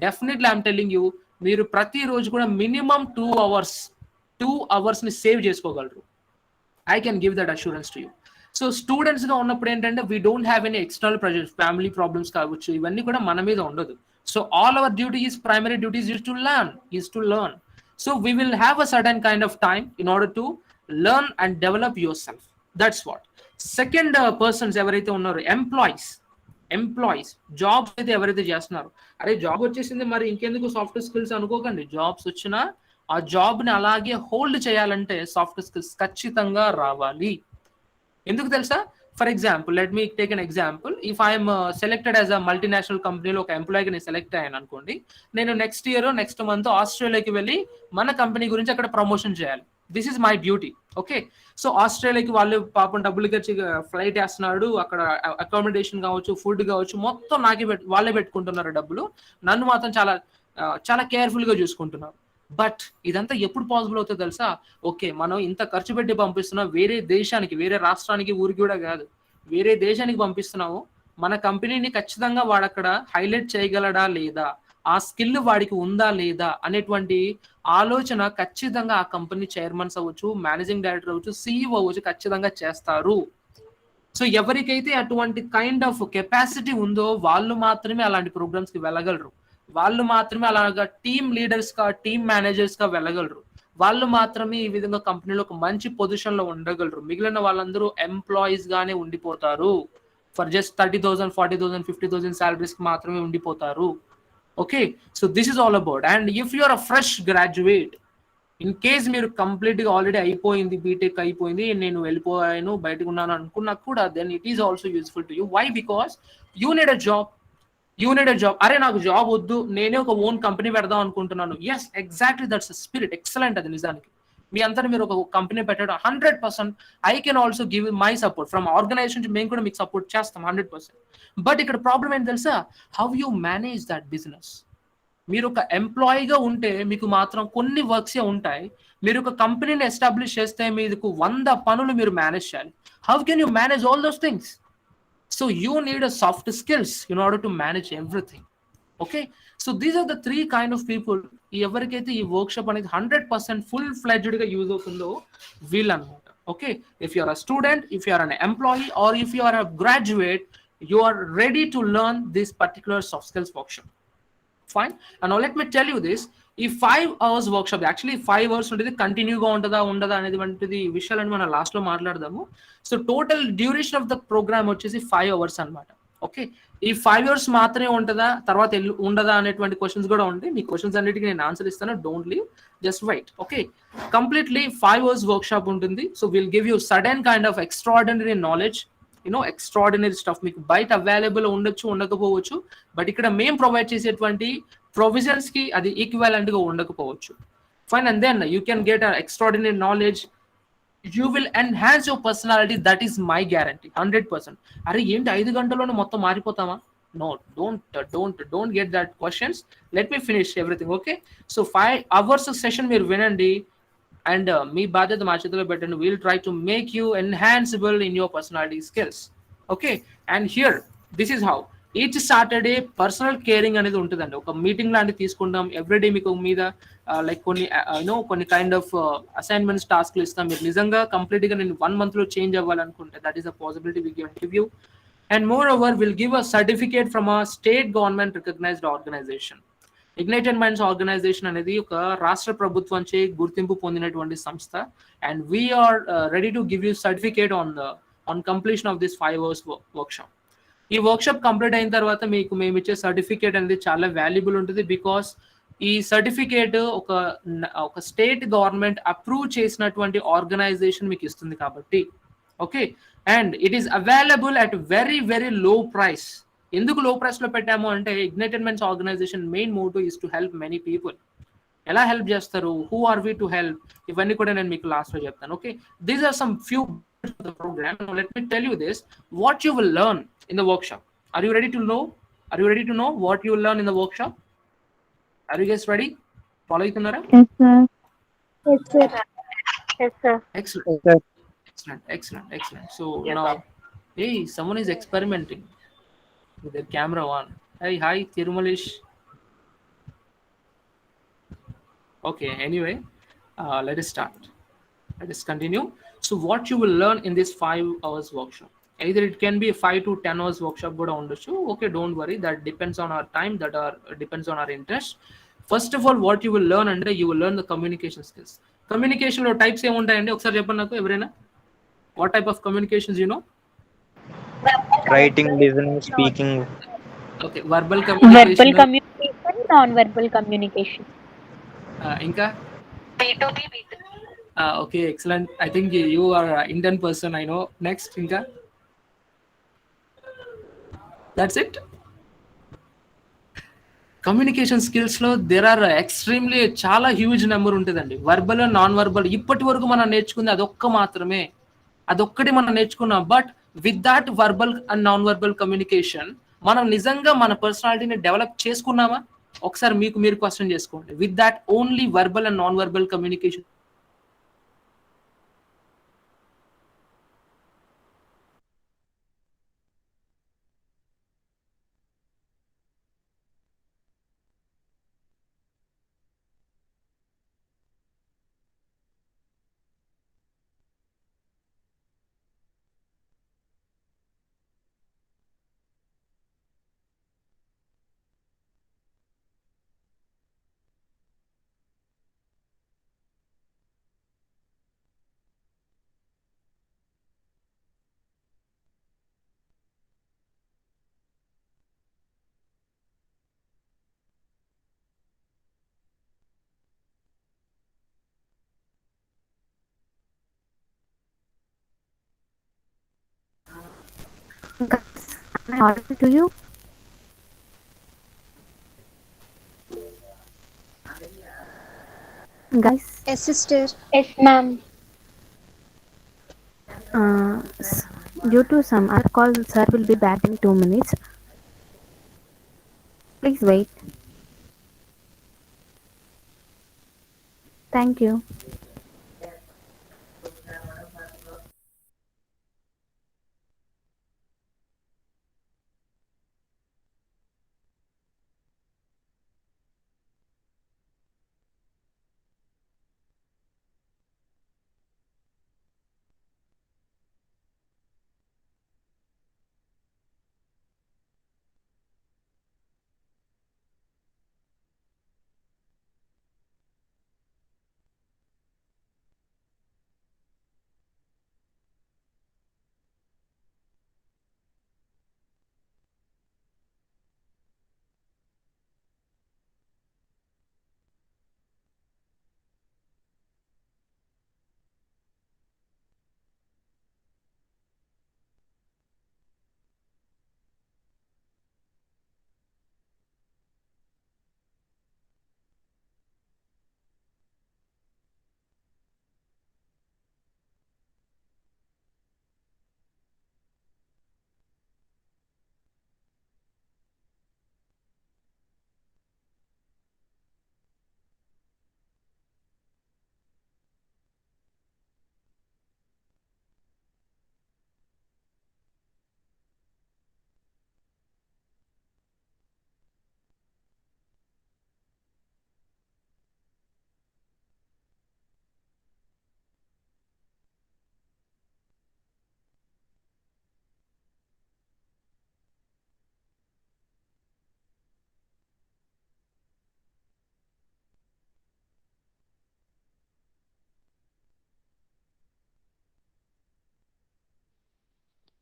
డెఫినెట్లీ ఐఎమ్ టెల్లింగ్ యూ, మీరు ప్రతిరోజు కూడా మినిమం 2 hours ని సేవ్ చేసుకోగలరు. I can give that assurance to you. So students గా ఉన్నప్పుడు ఏంటంటే we don't have any external pressures, family problems కావచ్చు, ఇవన్నీ కూడా మన మీద ఉండదు. So all our duty is primary duties is to learn. So we will have a certain kind of time in order to learn and develop yourself. That's what. Second persons ఎవరైతే ఉన్నారో, employees jobs అయితే ఎవరైతే చేస్తున్నారు, అరే job వచ్చేసింది మరి ఇంకెందుకు soft skills అనుకోకండి. జాబ్స్ వచ్చినా ఆ జాబ్ ని అలాగే హోల్డ్ చేయాలంటే సాఫ్ట్ స్కిల్స్ ఖచ్చితంగా రావాలి. ఎందుకు తెలుసా? For example let me take an example, if I'm selected as a multinational కంపెనీలో ఒక ఎంప్లాయీగా నేను సెలెక్ట్ అయ్యాను అనుకోండి, నేను నెక్స్ట్ ఇయర్ నెక్స్ట్ మంత్ ఆస్ట్రేలియాకి వెళ్ళి మన కంపెనీ గురించి అక్కడ ప్రమోషన్ చేయాలి. This is my duty. Okay, so ఆస్ట్రేలియాకి వాళ్ళు పాపం డబ్బులు ఖర్చు ఫ్లైట్ వేస్తున్నాడు, అక్కడ అకామిడేషన్ కావచ్చు, ఫుడ్ కావచ్చు, మొత్తం నాకే వాళ్ళే పెట్టుకుంటున్నారు డబ్బులు, నన్ను మాత్రం చాలా కేర్ఫుల్ గా చూసుకుంటున్నారు. బట్ ఇదంతా ఎప్పుడు పాసిబుల్ అవుతుందో తెలుసా? ఓకే, మనం ఇంత ఖర్చు పెట్టి పంపిస్తున్నాం వేరే దేశానికి, వేరే రాష్ట్రానికి, ఊరికి కూడా కాదు, వేరే దేశానికి పంపిస్తున్నాము. మన కంపెనీని ఖచ్చితంగా వాడు అక్కడ హైలైట్ చేయగలడా లేదా, ఆ స్కిల్ వాడికి ఉందా లేదా అనేటువంటి ఆలోచన ఖచ్చితంగా ఆ కంపెనీ చైర్మన్స్ అవ్వచ్చు, మేనేజింగ్ డైరెక్టర్ అవ్వచ్చు, సిఇఓ అవ్వచ్చు, ఖచ్చితంగా చేస్తారు. సో ఎవరికైతే అటువంటి కైండ్ ఆఫ్ కెపాసిటీ ఉందో వాళ్ళు మాత్రమే అలాంటి ప్రోగ్రామ్స్ కి వెళ్ళగలరు. వాళ్ళు మాత్రమే అలాగా టీమ్ లీడర్స్ గా, టీమ్ మేనేజర్స్ గా వెళ్ళగలరు. వాళ్ళు మాత్రమే ఈ విధంగా కంపెనీలో ఒక మంచి పొజిషన్ లో ఉండగలరు. మిగిలిన వాళ్ళందరూ ఎంప్లాయీస్ గానే ఉండిపోతారు. ఫర్ జస్ట్ 30,000, 40,000, 50,000 సాలరీస్ కి మాత్రమే ఉండిపోతారు. Okay, so this is all about. And if you are a fresh graduate, in case మీరు కంప్లీట్ గా ఆల్రెడీ అయిపోయింది, బీటెక్ అయిపోయింది, నేను వెళ్ళిపోయాను, బయటకు ఉన్నాను అనుకున్నా కూడా, then it is also useful to you. Why? Because you need a job. అరే నాకు జాబ్ వద్దు, నేనే ఒక ఓన్ కంపెనీ పెడదాం అనుకుంటున్నాను. Yes, exactly, that's spirit. Excellent. అది నిజానికి మీ అంతా మీరు ఒక కంపెనీ పెట్టడం 100%. I can also give my support from organization. మేము కూడా మీకు సపోర్ట్ చేస్తాం 100%. బట్ ఇక్కడ ప్రాబ్లం ఏంటి తెలుసా? How you manage that business. మీరు ఒక ఎంప్లాయీగా ఉంటే మీకు మాత్రం కొన్ని వర్క్సే ఉంటాయి. మీరు ఒక కంపెనీని ఎస్టాబ్లిష్ చేస్తే మీకు 100 పనులు మీరు మేనేజ్ చేయాలి. How can you manage all those things? So you need a soft skills in order to manage everything. Okay, so these are the 3 kind of people. ఎవరికైతే ఈ వర్క్షాప్ అనేది 100% ఫుల్ ఫ్లెడ్జ్డ్ గా use అవుతుందో వీళ్ళు అనమాట. Okay, if you are a student, if you are an employee, or if you are a graduate, you are ready to learn this particular soft skills workshop. Fine. And now let me tell you this. ఈ 5 hours workshop actually 5 hours ఉంటుంది. కంటిన్యూగా ఉంటుందా ఉండదా అనేది వంటిది విషయాలని మనం last లో మాట్లాడదాము. So total duration of the program వచ్చేసి 5 hours అనమాట. ఓకే, ఈ 5 hours మాత్రమే ఉంటుందా, తర్వాత ఉండదా అనేటువంటి క్వశ్చన్స్ కూడా ఉంటాయి. మీ క్వశ్చన్స్ అన్నిటికీ నేను ఆన్సర్ ఇస్తాను. Don't leave, just wait. Okay, completely 5 hours workshop ఉంటుంది. So will give you sudden kind of extraordinary knowledge, extraordinary stuff. మీకు బయట అవైలబుల్ ఉండొచ్చు, ఉండకపోవచ్చు, బట్ ఇక్కడ మేము ప్రొవైడ్ చేసేటువంటి ప్రొవిజన్స్ కి అది ఈక్వాలెంట్ గా ఉండకపోవచ్చు. Fine. And then you can get extraordinary knowledge. You will enhance your personality. That is my guarantee 100%. అరే ఏంటి 5 గంటల్లోనే మొత్తం మారిపోతామా? No, don't get that questions. Let me finish everything. Okay, so 5 hours session మీరు వినండి, and మీ బాధ్యత మా చేతిలో పెట్టండి. We'll try to make you enhanceable in your personality skills. Okay, and here this is how. Each Saturday personal caring అనేది ఉంటుందండి. ఒక meeting లాంటివి తీసుకుంటాం. ఎవ్రీడే మీకు మీద లైక్ కొన్ని కైండ్ ఆఫ్ అసైన్మెంట్స్, టాస్క్లు ఇస్తాం. మీరు నిజంగా కంప్లీట్ గా నేను 1 month లో చేంజ్ అవ్వాలనుకుంటే, that is a possibility we give you. And moreover will give a certificate from a state government recognised organisation. Ignited minds organisation అనేది ఒక రాష్ట్ర ప్రభుత్వంచే గుర్తింపు పొందినటువంటి సంస్థ. And we are ready to give you certificate on completion of this 5 hours workshop. ఈ workshop complete అయిన తర్వాత మీకు మేము ఇచ్చే సర్టిఫికేట్ అనేది చాలా వాల్యుబుల్ ఉంటుంది. బికాస్ ఈ సర్టిఫికేట్ ఒక స్టేట్ గవర్నమెంట్ అప్రూవ్ చేసినటువంటి ఆర్గనైజేషన్ మీకు ఇస్తుంది కాబట్టి. Okay, and it is available at very very low price. ఎందుకు లో ప్రైస్ లో పెట్టాము అంటే, ignited minds organization main motto is to help many people. ఎలా హెల్ప్ చేస్తారు, who are we to help, ఇవన్నీ కూడా నేను మీకు లాస్ట్ లో చెప్తాను. Okay, these are some few program. Let me tell you this, what you will learn in the workshop. Are you ready to know? Are you ready to know what you will learn in the workshop? Are you guys ready? Follow అవుతున్నారా? Yes, sir. Yes, sir. Yes, sir. Excellent. So now, hey, someone is experimenting with their camera on. Hey, hi, Tirumalish. Okay, anyway, let us start. Let us continue. So what you will learn in this 5 hours workshop, either it can be a 5 to 10 hours workshop kuda undachchu. Okay, don't worry, that depends on our time, depends on our interest. First of all, what you will learn and you will learn the communication skills. Communication lo types em untayandi okkari cheppandi naku evraina. What type of communications you know? Writing, listening, speaking. Okay, verbal communication. Verbal communication, non-verbal communication. Inka? B2B, B2B. Okay, excellent. I think you are an Indian person, I know. Next, Inka? That's it. Communication స్కిల్స్లో there are extremely చాలా huge number ఉంటుందండి. Verbal and non verbal ఇప్పటి వరకు మనం నేర్చుకుంది అదొక్క మాత్రమే, అదొక్కటి మనం నేర్చుకున్నాం. But with that verbal and non verbal communication మనం నిజంగా మన పర్సనాలిటీని డెవలప్ చేసుకున్నామా? ఒకసారి మీకు మీరు క్వశ్చన్ చేసుకోండి. With that only verbal and non verbal communication Guys, am I audible to you? Guys, Yes, sister. Yes, ma'am. due to some other call, sir will be back in 2 minutes. Please wait. Thank you.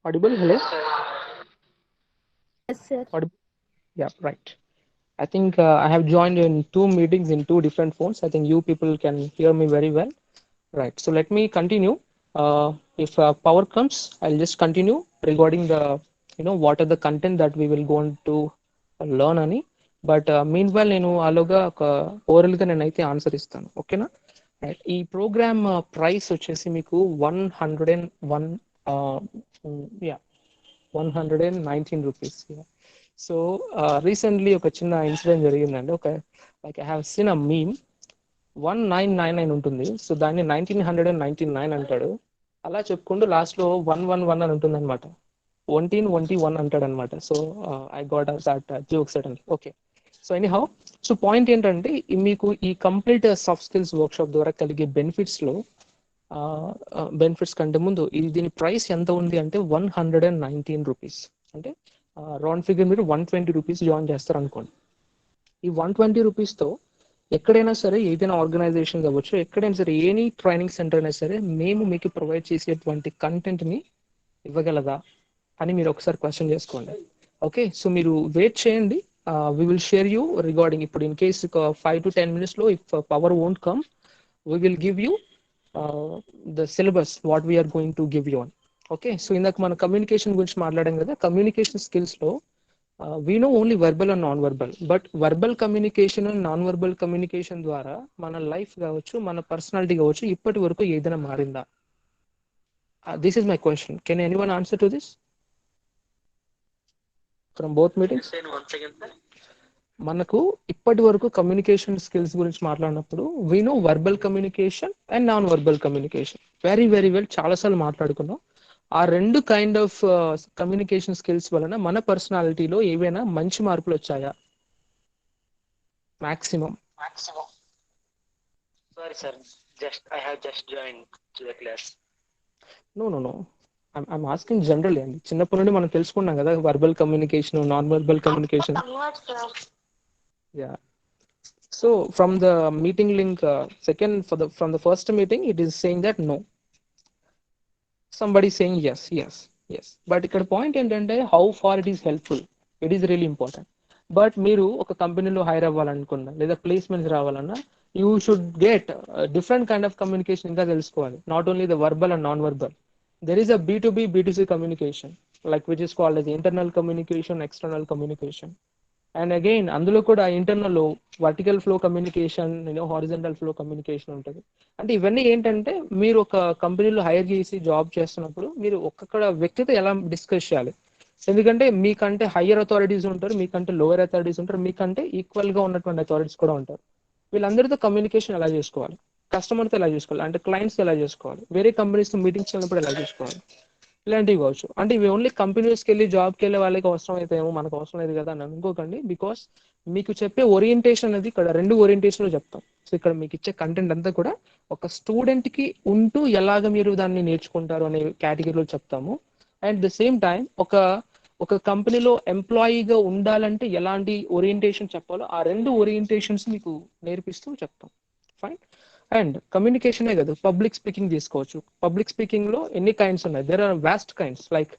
audible? Hello? Yes, sir. Audible? Yeah, right. I think I have joined in 2 meetings in 2 different phones. I think you people can hear me very well. Right. So let me continue. If power comes, I'll just continue regarding the, what are the content that we will go on to learn అని. But mean while నేను అలాగా ఒక ఓవరాల్గా నేనైతే answer ఇస్తాను, ఓకేనా? Right. ఈ programme price వచ్చేసి మీకు 101, యా 119 రూపీస్. సో రీసెంట్లీ ఒక చిన్న ఇన్సిడెంట్ జరిగిందండి. ఒక like I have seen a meme 1999 ఉంటుంది. సో దాన్ని 1999 అంటాడు. అలా చెప్పుకుంటూ లాస్ట్లో 111 అని ఉంటుంది అనమాట. 121 అంటాడు అనమాట. So I got that joke suddenly. Okay. So anyhow, so point ఏంటంటే మీకు ఈ కంప్లీట్ సాఫ్ట్ స్కిల్స్ వర్క్షాప్ ద్వారా కలిగే బెనిఫిట్స్లో బెనిఫిట్స్ కంటే ముందు దీని ప్రైస్ ఎంత ఉంది అంటే 119 రూపీస్. అంటే రౌండ్ ఫిగర్ మీరు 120 రూపీస్ జాయిన్ చేస్తారు అనుకోండి. ఈ 120 రూపీస్తో ఎక్కడైనా సరే, ఏదైనా ఆర్గనైజేషన్ అవ్వచ్చు, ఎక్కడైనా సరే, ఎనీ ట్రైనింగ్ సెంటర్ అయినా సరే, మేము మీకు ప్రొవైడ్ చేసేటువంటి కంటెంట్ని ఇవ్వగలదా అని మీరు ఒకసారి క్వశ్చన్ చేసుకోండి. ఓకే. సో మీరు వెయిట్ చేయండి. We will share you regarding. ఇప్పుడు in case 5 to 10 minutes if power won't come, we will give you the syllabus what we are going to give you on. Okay. So ఇందాక మన communication గురించి మాట్లాడాం కదా. Communication స్కిల్స్లో we know only verbal and non verbal, but verbal communication and non verbal communication ద్వారా మన life కావచ్చు, మన పర్సనాలిటీ కావచ్చు, ఇప్పటి వరకు ఏదైనా మారిందా? This is my question. Can anyone answer to this from both meetings? మనకు ఇప్పటి వరకు కమ్యూనికేషన్ స్కిల్స్ గురించి మాట్లాడినప్పుడు we know verbal communication and non verbal communication very very well, చాలాసార్లు మాట్లాడుకున్నాం. ఆ రెండు కైండ్ ఆఫ్ కమ్యూనికేషన్ స్కిల్స్ వలన మన పర్సనాలిటీలో ఏవైనా మంచి మార్పులు వచ్చాయా? Maximum. Sorry, sir. I have just joined to the class. No I'm asking general అండి. చిన్నప్పటి నుండి మనం తెలుసుకున్నాం కదా verbal communication, non verbal communication. Yeah. So from the meeting link second from the first meeting it is saying that no, somebody saying yes, but ఇక్కడ point ఏంటంటే how far it is helpful, it is really important. But మీరు ఒక కంపెనీలో hire అవ్వాలనుకున్నా లేదా placements రావాలన్నా you should get different kind of communication ఇంకా తెలుసుకోవాలి. Not only the verbal and non verbal, there is a B2B B2C communication like which is called as internal communication, external communication. And again అందులో కూడా internal vertical flow communication, horizontal flow communication ఉంటుంది. అంటే ఇవన్నీ ఏంటంటే మీరు ఒక కంపెనీలో hire చేసి జాబ్ చేస్తున్నప్పుడు మీరు ఒక్కొక్క వ్యక్తితో ఎలా డిస్కస్ చేయాలి. ఎందుకంటే మీకంటే హయ్యర్ అథారిటీస్ ఉంటారు, మీకంటే లోయర్ అథారిటీస్ ఉంటారు, మీకంటే ఈక్వల్ గా ఉన్నటువంటి అథారిటీస్ కూడా ఉంటారు. వీళ్ళందరితో కమ్యూనికేషన్ ఎలా చేసుకోవాలి, కస్టమర్తో ఎలా చేసుకోవాలి, అంటే క్లయింట్స్ ఎలా చేసుకోవాలి, వేరే కంపెనీస్తో మీటింగ్స్ వెళ్ళినప్పుడు ఎలా చేసుకోవాలి, ఇలాంటివి కావచ్చు. అంటే ఇవి ఓన్లీ కంపెనీస్కి వెళ్ళి జాబ్కి వెళ్ళే వాళ్ళకి అవసరం అయితే ఏమో మనకు అవసరం లేదు కదా అని అనుకోకండి. బికాస్ మీకు చెప్పే ఓరియంటేషన్ అనేది ఇక్కడ రెండు ఓరియంటేషన్లో చెప్తాం. సో ఇక్కడ మీకు ఇచ్చే కంటెంట్ అంతా కూడా ఒక స్టూడెంట్కి ఉంటూ ఎలాగ మీరు దాన్ని నేర్చుకుంటారు అనే కేటగిరీలో చెప్తాము. అండ్ ద సేమ్ టైం ఒక కంపెనీలో ఎంప్లాయీగా ఉండాలంటే ఎలాంటి ఓరియంటేషన్ చెప్పాలో ఆ రెండు ఓరియంటేషన్స్ మీకు నేర్పిస్తూ చెప్తాం. ఫైన్. అండ్ కమ్యూనికేషనే కదా, పబ్లిక్ స్పీకింగ్ తీసుకోవచ్చు. పబ్లిక్ స్పీకింగ్ లో ఎన్ని కైండ్స్ ఉన్నాయి, there are vast kinds like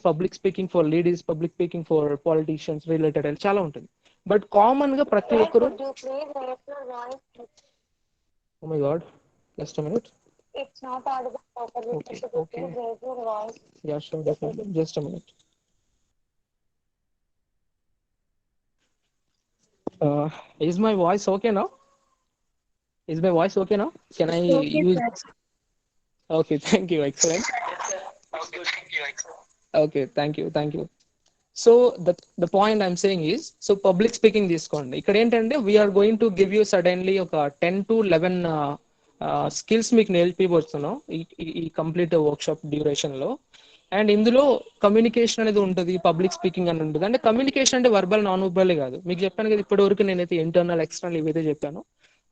public speaking for ladies, public speaking for politicians related చాలా ఉంటుంది. బట్ కామన్ గా ప్రతి ఒక్కరు oh my god, just a minute. It's not audible properly. Okay. Raise your voice. Yeah, sure, definitely. Just a minute. Is my voice okay now? Is my voice okay now? Can I Okay, use? sir. Okay, thank you. Excellent. Okay, thank you. So the point I'm saying is, so public speaking తీసుకోండి. ఇక్కడ ఏంటంటే we are going to give you suddenly ఒక 10 to 11 skills మీకు నేర్పిస్తున్నాం ఈ complete workshop duration లో. And ఇందులో communication అనేది ఉంటుంది, పబ్లిక్ స్పీకింగ్ అని ఉంటుంది. అంటే కమ్యూనికేషన్ అంటే వర్బల్ నాన్ వర్బల్ కాదు. మీకు చెప్పాను కదా ఇప్పటి వరకు నేనైతే ఇంటర్నల్ ఎక్స్టర్నల్ ఏవైతే చెప్పానో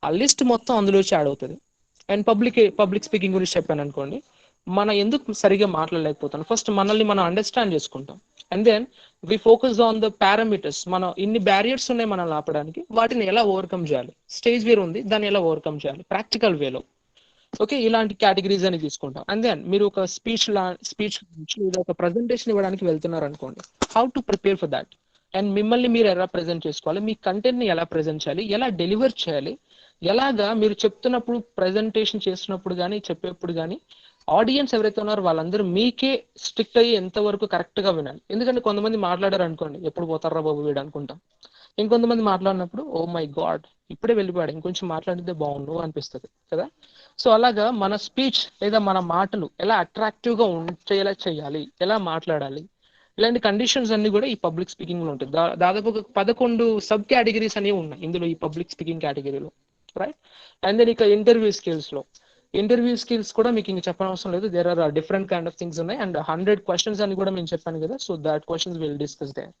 ఆ లిస్ట్ మొత్తం అందులో యాడ్ అవుతుంది. అండ్ పబ్లిక్ స్పీకింగ్ గురించి చెప్పాను అనుకోండి, మనం ఎందుకు సరిగా మాట్లాడలేకపోతాం, ఫస్ట్ మనల్ని మనం అండర్స్టాండ్ చేసుకుంటాం. And then we focus on the parameters. మనం ఇన్ని బ్యారియర్స్ ఉన్నాయి మనల్ని ఆపడానికి, వాటిని ఎలా ఓవర్కమ్ చేయాలి, స్టేజ్ వేర్ ఉంది దాన్ని ఎలా ఓవర్కమ్ చేయాలి ప్రాక్టికల్ వేలో. ఓకే, ఇలాంటి కేటగిరీస్ అని తీసుకుంటాం. అండ్ దెన్ మీరు ఒక స్పీచ్ లేదా ఒక ప్రజెంటేషన్ ఇవ్వడానికి వెళ్తున్నారు అనుకోండి, how to prepare for that. And మిమ్మల్ని మీరు ఎలా ప్రెజెంట్ చేసుకోవాలి, మీ కంటెంట్ ని ఎలా ప్రెజెంట్ చేయాలి, ఎలా డెలివర్ చేయాలి, ఎలాగా మీరు చెప్తున్నప్పుడు ప్రెజెంటేషన్ చేస్తున్నప్పుడు కానీ చెప్పేప్పుడు కానీ ఆడియన్స్ ఎవరైతే ఉన్నారో వాళ్ళందరూ మీకే స్ట్రిక్ట్ అయ్యి ఎంతవరకు కరెక్ట్ గా వినాలి. ఎందుకంటే కొంతమంది మాట్లాడారు అనుకోండి, ఎప్పుడు పోతారా బాబు వీడు అనుకుంటాం. ఇంకొంతమంది మాట్లాడినప్పుడు ఓ మై గాడ్ ఇప్పుడే వెళ్ళిపోయాడు, ఇంకొంచెం మాట్లాడితే బాగుండు అనిపిస్తుంది కదా. సో అలాగా మన స్పీచ్ లేదా మన మాటలు ఎలా అట్రాక్టివ్ గా ఉంచేలా చేయాలి, ఎలా మాట్లాడాలి, ఇలాంటి కండిషన్స్ అన్ని కూడా ఈ పబ్లిక్ స్పీకింగ్ లో ఉంటుంది. దాదాపు 11 సబ్ కేటగిరీస్ అనేవి ఉన్నాయి ఇందులో ఈ పబ్లిక్ స్పీకింగ్ కేటగిరీలో, రైట్. అండ్ దెన్ ఇక ఇంటర్వ్యూ స్కిల్స్ కూడా మీకు ఇంక చెప్పనవసరం లేదు. There are different kind of things ఉన్నాయి. అండ్ 100 క్వశ్చన్స్ అని కూడా నేను చెప్పాను కదా, so that questions will discuss there.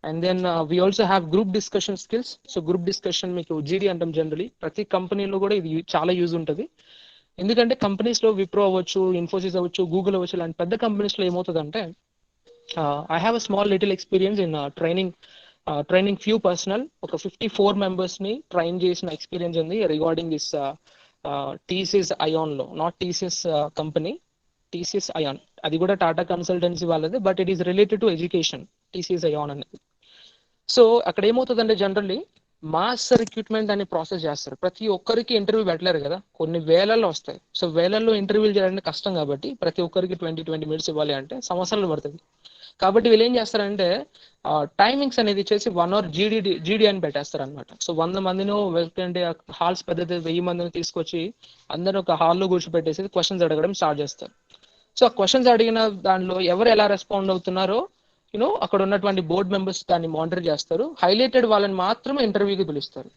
And then we also have group discussion skills. So group discussion మీకు జీడీ అంటాం జనరలీ, ప్రతి కంపెనీలో కూడా ఇది చాలా యూజ్ ఉంటుంది. ఎందుకంటే కంపెనీస్ లో విప్రో అవ్వచ్చు, ఇన్ఫోసిస్ అవ్వచ్చు, గూగుల్ అవ్వచ్చు, ఇలాంటి పెద్ద కంపెనీస్ లో ఏమవుతుందంటే I have a small little experience in training few personal ఒక 54 members ని ట్రైన్ చేసిన ఎక్స్పీరియన్స్ ఉంది రిగార్డింగ్ దిస్ టీసీఎస్ అయాన్ లో. Not TCS company, TCS iON, అది కూడా టాటా కన్సల్టెన్సీ వాళ్ళది, but it is related to education TCS iON అనేది. So అక్కడ ఏమవుతుందంటే జనరల్లీ మాస్ రిక్రూట్మెంట్ అనే ప్రాసెస్ చేస్తారు. ప్రతి ఒక్కరికి ఇంటర్వ్యూ పెట్టలేరు కదా, కొన్ని వేలల్లో వస్తాయి. సో వేలల్లో ఇంటర్వ్యూలు చేయడానికి కష్టం కాబట్టి ప్రతి ఒక్కరికి 20 మినిట్స్ ఇవ్వాలి అంటే సంవత్సరాలు పడుతుంది. కాబట్టి వీళ్ళు ఏం చేస్తారంటే టైమింగ్స్ అనేది ఇచ్చేసి 1 అవర్ జీడీ అని పెట్టేస్తారు అనమాట. సో 100 మందిని అంటే హాల్స్ పెద్దది 1000 మందిని తీసుకొచ్చి అందరూ ఒక హాల్లో కూర్చోపెట్టేసి క్వశ్చన్స్ అడగడం స్టార్ట్ చేస్తారు. సో ఆ క్వశ్చన్స్ అడిగిన దానిలో ఎవరు ఎలా రెస్పాండ్ అవుతున్నారో అక్కడ ఉన్నటువంటి బోర్డ్ మెంబర్స్ దాన్ని మానిటర్ చేస్తారు. హైలైటెడ్ వాళ్ళని మాత్రమే ఇంటర్వ్యూకి పిలుస్తారు.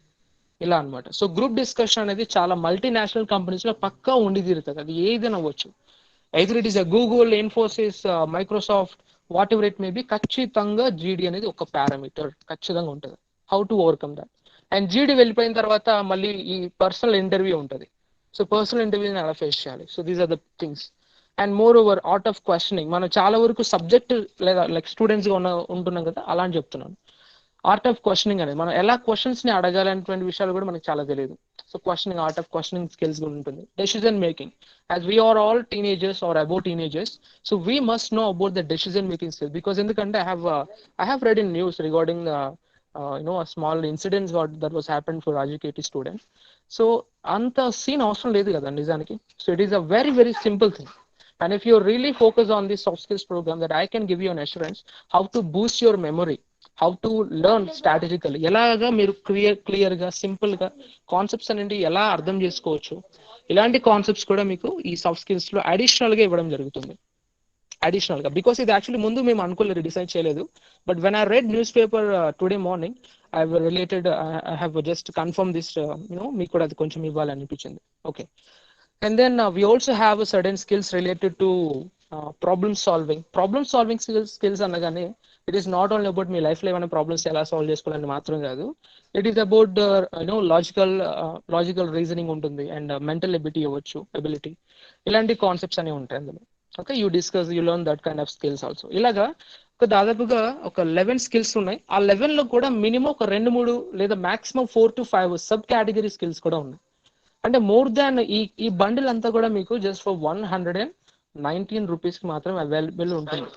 ఇలా అన్నమాట. సో గ్రూప్ డిస్కషన్ అనేది చాలా మల్టీనేషనల్ కంపెనీస్ లో పక్కా ఉండి తీరుతుంది. అది ఏదైనా అవ్వచ్చు. Either it is Google, Infosys, Microsoft, whatever it may be, ఖచ్చితంగా జీడీ అనేది ఒక పారామీటర్ ఖచ్చితంగా ఉంటుంది. How to overcome that. And GD వెళ్ళిపోయిన తర్వాత మళ్ళీ ఈ పర్సనల్ ఇంటర్వ్యూ ఉంటుంది. సో పర్సనల్ ఇంటర్వ్యూని ఎలా ఫేస్ చేయాలి. So these are the things. And moreover art of questioning, మనం చాలా వరకు సబ్జెక్ట్ లేదా లైక్ స్టూడెంట్స్గా ఉంటున్నాం కదా, అలా అని చెప్తున్నాను. ఆర్ట్ ఆఫ్ క్వశ్చనింగ్ అనేది మనం ఎలా క్వశ్చన్స్ ని అడగాలనేటువంటి విషయాలు కూడా మనకు చాలా తెలియదు. So questioning, art of questioning skills కూడా ఉంటుంది. Decision making, as we are all teenagers are about teenagers, so we must know about the decision making skills. Because ఎందుకంటే I have read in news regarding a small incidents that was happened for Rajiv KT student. So అంత scene అవసరం లేదు కదా నిజానికి. So it is a very very simple thing. And if you really focus on this soft skills program, that I can give you an assurance how to boost your memory, how to learn strategically, ఎలాగా మీరు క్లియర్గా సింపుల్గా concepts అనేది ఎలా అర్థం చేసుకోవచ్చు, ఇలాంటి concepts కూడా మీకు ఈ సాఫ్ట్ స్కిల్స్లో అడిషనల్గా ఇవ్వడం జరుగుతుంది. అడిషనల్గా, బికాస్ ఇది యాక్చువల్లీ ముందు మేము అనుకోలేదు, డిసైడ్ చేయలేదు. But when I read news paper today morning, I have just confirm this, మీకు కూడా అది కొంచెం ఇవ్వాలనిపించింది. Okay. And then we also have a certain skills related to problem solving. Problem solving skills అనగానే it is not only about మీ లైఫ్లో ఏమైనా problems ఎలా solve చేసుకోవాలని మాత్రం కాదు. It is about logical reasoning ఉంటుంది, అండ్ మెంటల్ ఎబిలిటీ, ఇలాంటి concepts అనేవి ఉంటాయి అందులో. Okay, you learn that kind of skills also. ఇలాగా దాదాపుగా ఒక 11 స్కిల్స్ ఉన్నాయి. ఆ 11లో కూడా మినిమం ఒక 2-3 లేదా maximum 4 to 5 sub category skills కూడా ఉన్నాయి. అంటే మోర్ దాన్ ఈ బండిల్ అంతా కూడా మీకు జస్ట్ ఫర్ 119 రూపీస్ కి మాత్రం అవైలబుల్ ఉంటుంది.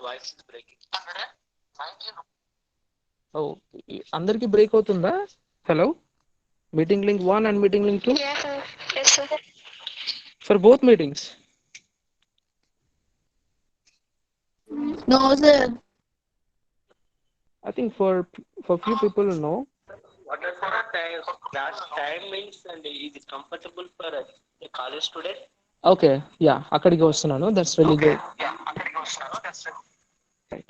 ఓ, అందరికి బ్రేక్ అవుతుందా? Hello, meeting link 1 and meeting link 2 for both meetings. No, sir. I think for few people, no. What are the class timings and is it comfortable for a college student? Okay, yeah, అక్కడికి వస్తున్నాను. That's really good.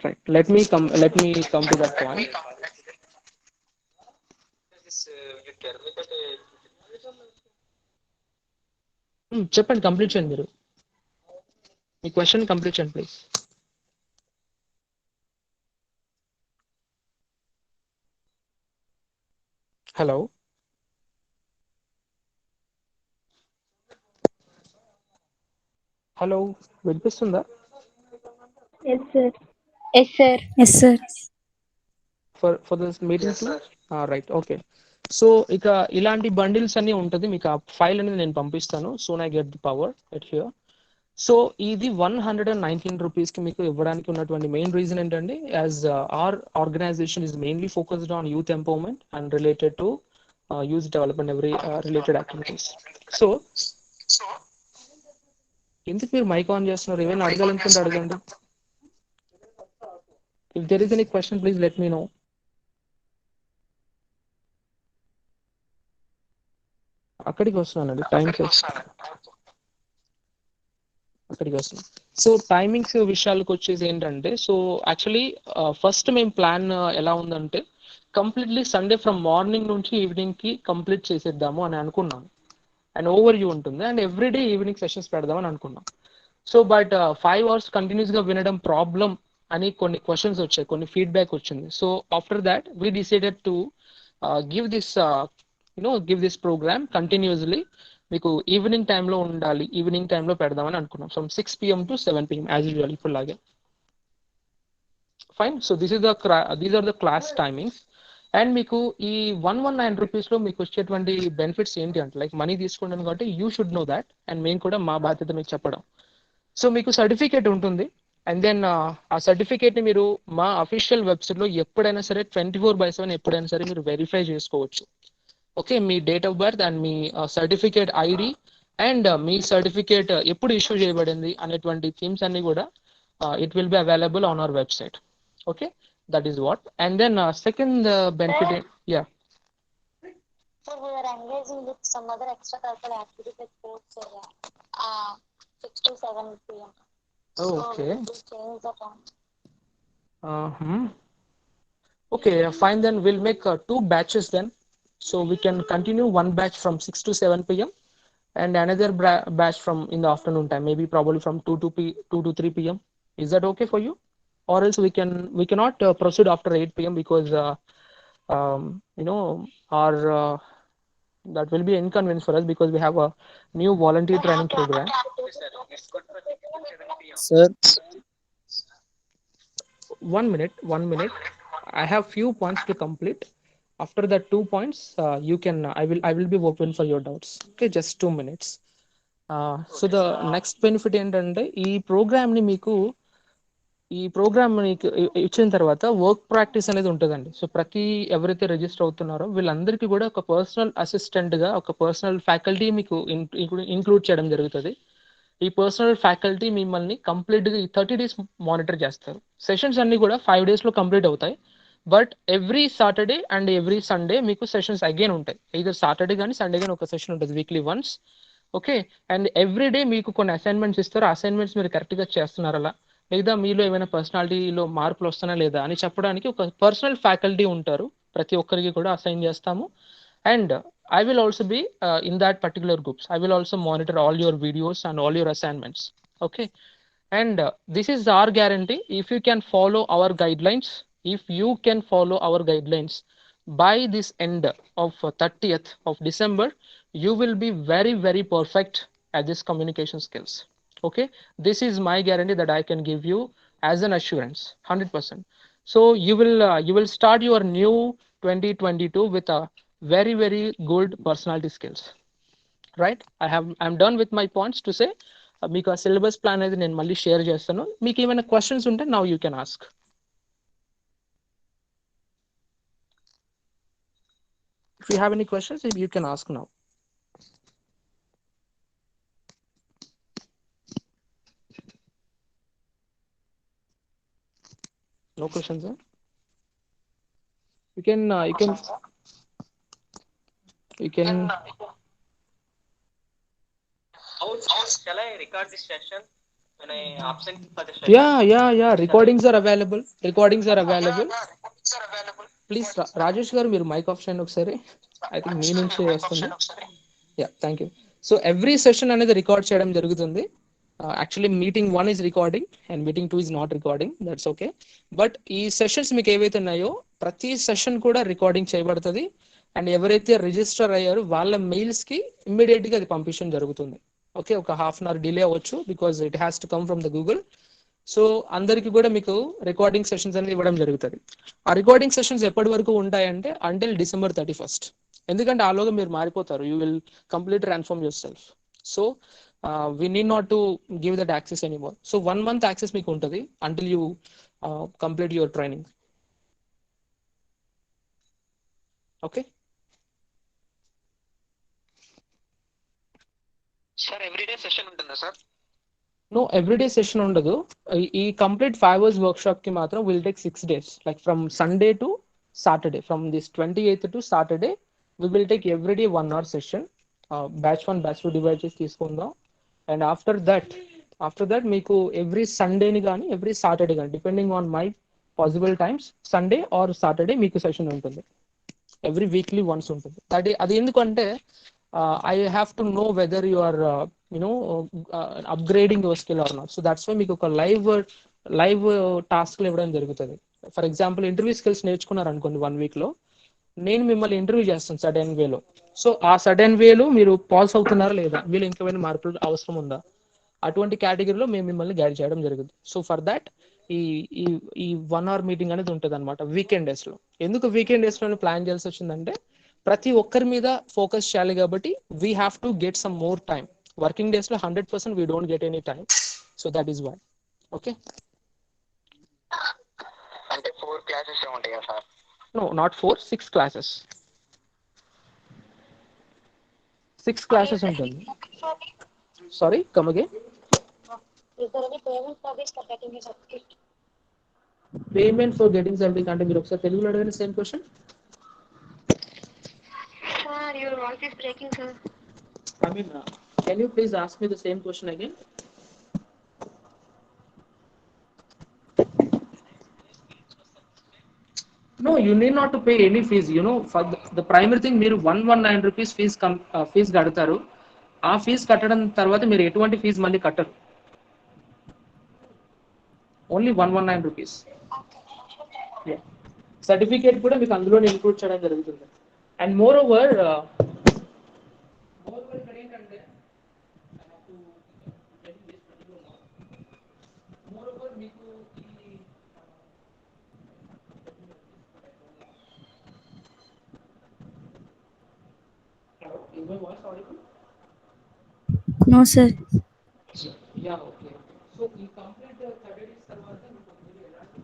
Right. Let me come to that point. You tell me that చెప్పండి, complete చేయండి మీరు. మీ question complete చేయండి please. Hello, వినిపిస్తుందా? Yes, sir. Yes, sir. Yes, sir. For this meeting too? Right, okay. So ఇక ఇలాంటి bundles అన్ని ఉంటుంది. మీకు ఆ ఫైల్ అనేది నేను పంపిస్తాను. Soon I get the power at here. So ఇది 119 రూపీస్ కి మీకు ఇవ్వడానికి ఉన్నటువంటి మెయిన్ రీజన్ ఏంటంటే, as our organisation is mainly focused on youth empowerment and related to youth development, every related activities. So ఎందుకు మీరు మైక్ ఆన్ చేస్తున్నారు? ఏమైనా అడగాలనుకుంటే అడగండి. If there is any question please let me know. అక్కడికి వస్తున్నానండి, అక్కడికి వస్తున్నాను. సో టైమింగ్స్ విషయాలకు వచ్చేసి ఏంటంటే, సో యాక్చువల్లీ ఫస్ట్ మేము ప్లాన్ ఎలా ఉందంటే, కంప్లీట్లీ సండే ఫ్రమ్ మార్నింగ్ నుంచి ఈవినింగ్ కి కంప్లీట్ చేసేద్దాము అని అనుకున్నాను. అండ్ ఓవర్ వ్యూ ఉంటుంది, అండ్ ఎవ్రీడే ఈవినింగ్ సెషన్స్ పెడదామని అనుకున్నాం. సో బట్ 5 hours కంటిన్యూస్ గా వినడం ప్రాబ్లం అని కొన్ని క్వశ్చన్స్ వచ్చాయి, కొన్ని ఫీడ్బ్యాక్ వచ్చింది. So after that we decided to give this programme continuously. మీకు ఈవినింగ్ టైంలో ఉండాలి, ఈవినింగ్ టైంలో పెడదామని అనుకున్నాం. From 6 PM to 7 PM as usual, ఇప్పుడు లాగే. Fine. So these are the class timings. And మీకు ఈ 119 రూపీస్లో మీకు వచ్చేటువంటి బెనిఫిట్స్ ఏంటి అంటే, లైక్ మనీ తీసుకుంటాను కాబట్టి you should know that, and మేము కూడా మా బాధ్యత మీకు చెప్పడం. సో మీకు సర్టిఫికేట్ ఉంటుంది, అండ్ దెన్ ఆ సర్టిఫికేట్ని మీరు మా అఫీషియల్ వెబ్సైట్లో ఎప్పుడైనా సరే 24/7 ఎప్పుడైనా సరే మీరు వెరిఫై చేసుకోవచ్చు. ఓకే, మీ డేట్ ఆఫ్ బర్త్ అండ్ మీ సర్టిఫికేట్ ఐడి అండ్ మీ సర్టిఫికేట్ ఎప్పుడు ఇష్యూ చేయబడింది అనేటువంటి థీమ్స్ అన్ని కూడా it will be available on our website. Okay, that is what. And then second benefit, yeah. So we are engaging with some other extracurricular activities at sports area. 6 to 7 p.m. So Okay. we will change the time. Okay, fine, then we'll make 2 batches then. So we can continue one batch from 6 to 7 p.m. and another batch from in the afternoon time, maybe probably from 2 to 3 p.m. Is that okay for you? Or else we cannot proceed after 8 p.m. because you know, our that will be inconvenience for us because we have a new volunteer training program. It's good for 6 to 7 p.m. Sir, 1 minute. I have few points to complete. After that 2 points, you can I will be open for your doubts. Okay, just 2 minutes. So the next benefit ఏంటంటే ఈ programme మీకు ఇచ్చిన తర్వాత work practice అనేది ఉంటుందండి. So ప్రతి ఎవరైతే register అవుతున్నారో వీళ్ళందరికీ కూడా ఒక పర్సనల్ అసిస్టెంట్గా ఒక పర్సనల్ ఫ్యాకల్టీ మీకు ఇంక్లూడ్ చేయడం జరుగుతుంది. ఈ పర్సనల్ ఫ్యాకల్టీ మిమ్మల్ని కంప్లీట్గా ఈ 30 days మానిటర్ చేస్తారు. సెషన్స్ అన్ని కూడా 5 daysలో కంప్లీట్ అవుతాయి. But every Saturday and every Sunday మీకు సెషన్స్ అగైన్ ఉంటాయి. ఇదర్ సాటర్డే కానీ సండే కానీ ఒక సెషన్ ఉంటుంది weekly once. Okay, and every day మీకు కొన్ని అసైన్మెంట్స్ ఇస్తారు. అసైన్మెంట్స్ మీరు కరెక్ట్గా చేస్తున్నారా లేదా మీలో ఏమైనా పర్సనాలిటీలో మార్పులు వస్తున్నా లేదా అని చెప్పడానికి ఒక పర్సనల్ ఫ్యాకల్టీ ఉంటారు. ప్రతి ఒక్కరికి కూడా అసైన్ చేస్తాము. And I will also be in that particular groups. I will also monitor all your videos and all your assignments. Okay, and this is our guarantee. If you can follow our guidelines, by this end of 30th of December, you will be very, very perfect at this communication skills. Okay, this is my guarantee that I can give you as an assurance, 100%. So you will start your new 2022 with a very, very good personality skills, right? I'm done with my points to say మీకు ఆ syllabus plan అనేది నేను మళ్ళీ share చేస్తాను. మీకు ఏమైనా questions ఉంటే now you can ask. If you have any questions, you can ask now. No questions, sir? You can Shall I record this session when I absent for the session? Yeah, recordings are available. Please Rajesh గారు మీరు mic off చేయండి ఒకసారి. I think మీ నుంచి వస్తుంది. Yeah, thank you. So every session అనేది record చేయడం జరుగుతుంది. Actually meeting 1 is recording and meeting 2 is not recording. That's okay. But ఈ సెషన్స్ మీకు ఏవైతే ఉన్నాయో ప్రతి సెషన్ కూడా రికార్డింగ్ చేయబడుతుంది. అండ్ ఎవరైతే రిజిస్టర్ అయ్యారో వాళ్ళ మెయిల్స్కి ఇమ్మీడియట్గా అది పంపించడం జరుగుతుంది. ఓకే, ఒక హాఫ్ అన్ అవర్ డిలే అవ్వచ్చు because it has to come from the Google. So అందరికి కూడా మీకు రికార్డింగ్ సెషన్స్ అనేది ఇవ్వడం జరుగుతుంది. ఆ రికార్డింగ్ సెషన్స్ ఎప్పటి వరకు ఉంటాయంటే అంటిల్ December 31st. ఎందుకంటే ఆలోగా మీరు మారిపోతారు. You will complete transform your self. So we need not to give that access anymore. So 1 month access మీకు ఉంటుంది until you complete your training. Okay. Sir everyday session ఉంటుందా sir? No, everyday session ఉండదు. ఈ complete 5 hours workshop కి మాత్రం will take 6 days, like from Sunday to Saturday. From this 28th to Saturday we will take every day 1 hour session. Batch 1 batch 2 divide చేసి తీసుకుందాం. And after that మీకు every సండేని కానీ every Saturday కానీ depending on my possible times Sunday or Saturday మీకు session ఉంటుంది. Every weekly once ఉంటుంది. అది ఎందుకంటే I have to know whether you are upgrading your skill or not. So that's why మీకు ఒక లైవ్ టాస్క్లు ఇవ్వడం జరుగుతుంది. ఫర్ ఎగ్జాంపుల్ ఇంటర్వ్యూ స్కిల్స్ నేర్చుకున్నారు అనుకోండి 1 weekలో, నేను మిమ్మల్ని ఇంటర్వ్యూ చేస్తాను సడన్ వేలో. సో ఆ సడన్ వేలో మీరు పాస్ అవుతున్నారా లేదా, వీళ్ళు ఇంకేమైనా మార్పులు అవసరం ఉందా, అటువంటి కేటగిరీలో మేము మిమ్మల్ని గైడ్ చేయడం జరుగుతుంది. సో ఫర్ దాట్ ఈ 1 hour మీటింగ్ అనేది ఉంటుంది అనమాట వీకెండ్ డేస్లో. ఎందుకు వీకెండ్ డేస్లో ప్లాన్ చేయాల్సి వచ్చిందంటే ప్రతి ఒక్కరి మీద ఫోకస్ చేయాలి కాబట్టి we have to get some more time. Working డేస్లో 100% we don't get any time. So that is why. Okay, అంటే 4 classes ఉంటాయా sir? No, not 4, 6 classes. 6 classes ఉంటుంది. Sorry, come again. Is there any payment for this for getting a certificate? Payment for getting certificate అంటే మీరు ఒకసారి తెలుగులో అడగండి same question. Sir, your voice is breaking, sir. I mean, can you please ask me the same question again? No, you need not to pay any fees. You know, for the primary thing, మీరు 119 rupees fees కడతారు. ఆ fees కట్టడం తర్వాత మీరు ఎటువంటి fees మళ్ళీ కట్టరు. Only 119 rupees. Certificate కూడా మీకు అందులోనే ఇంక్లూడ్ చేయడం జరుగుతుంది. అండ్ మోర్ ఓవర్ ఇక్కడ ఏంటంటే మోర్ ఓవర్ మీకు is my voice audible? No, sir. Yeah, okay. So ఈ కంప్లీట్ 30 days తర్వాత మీకు ఎలాంటి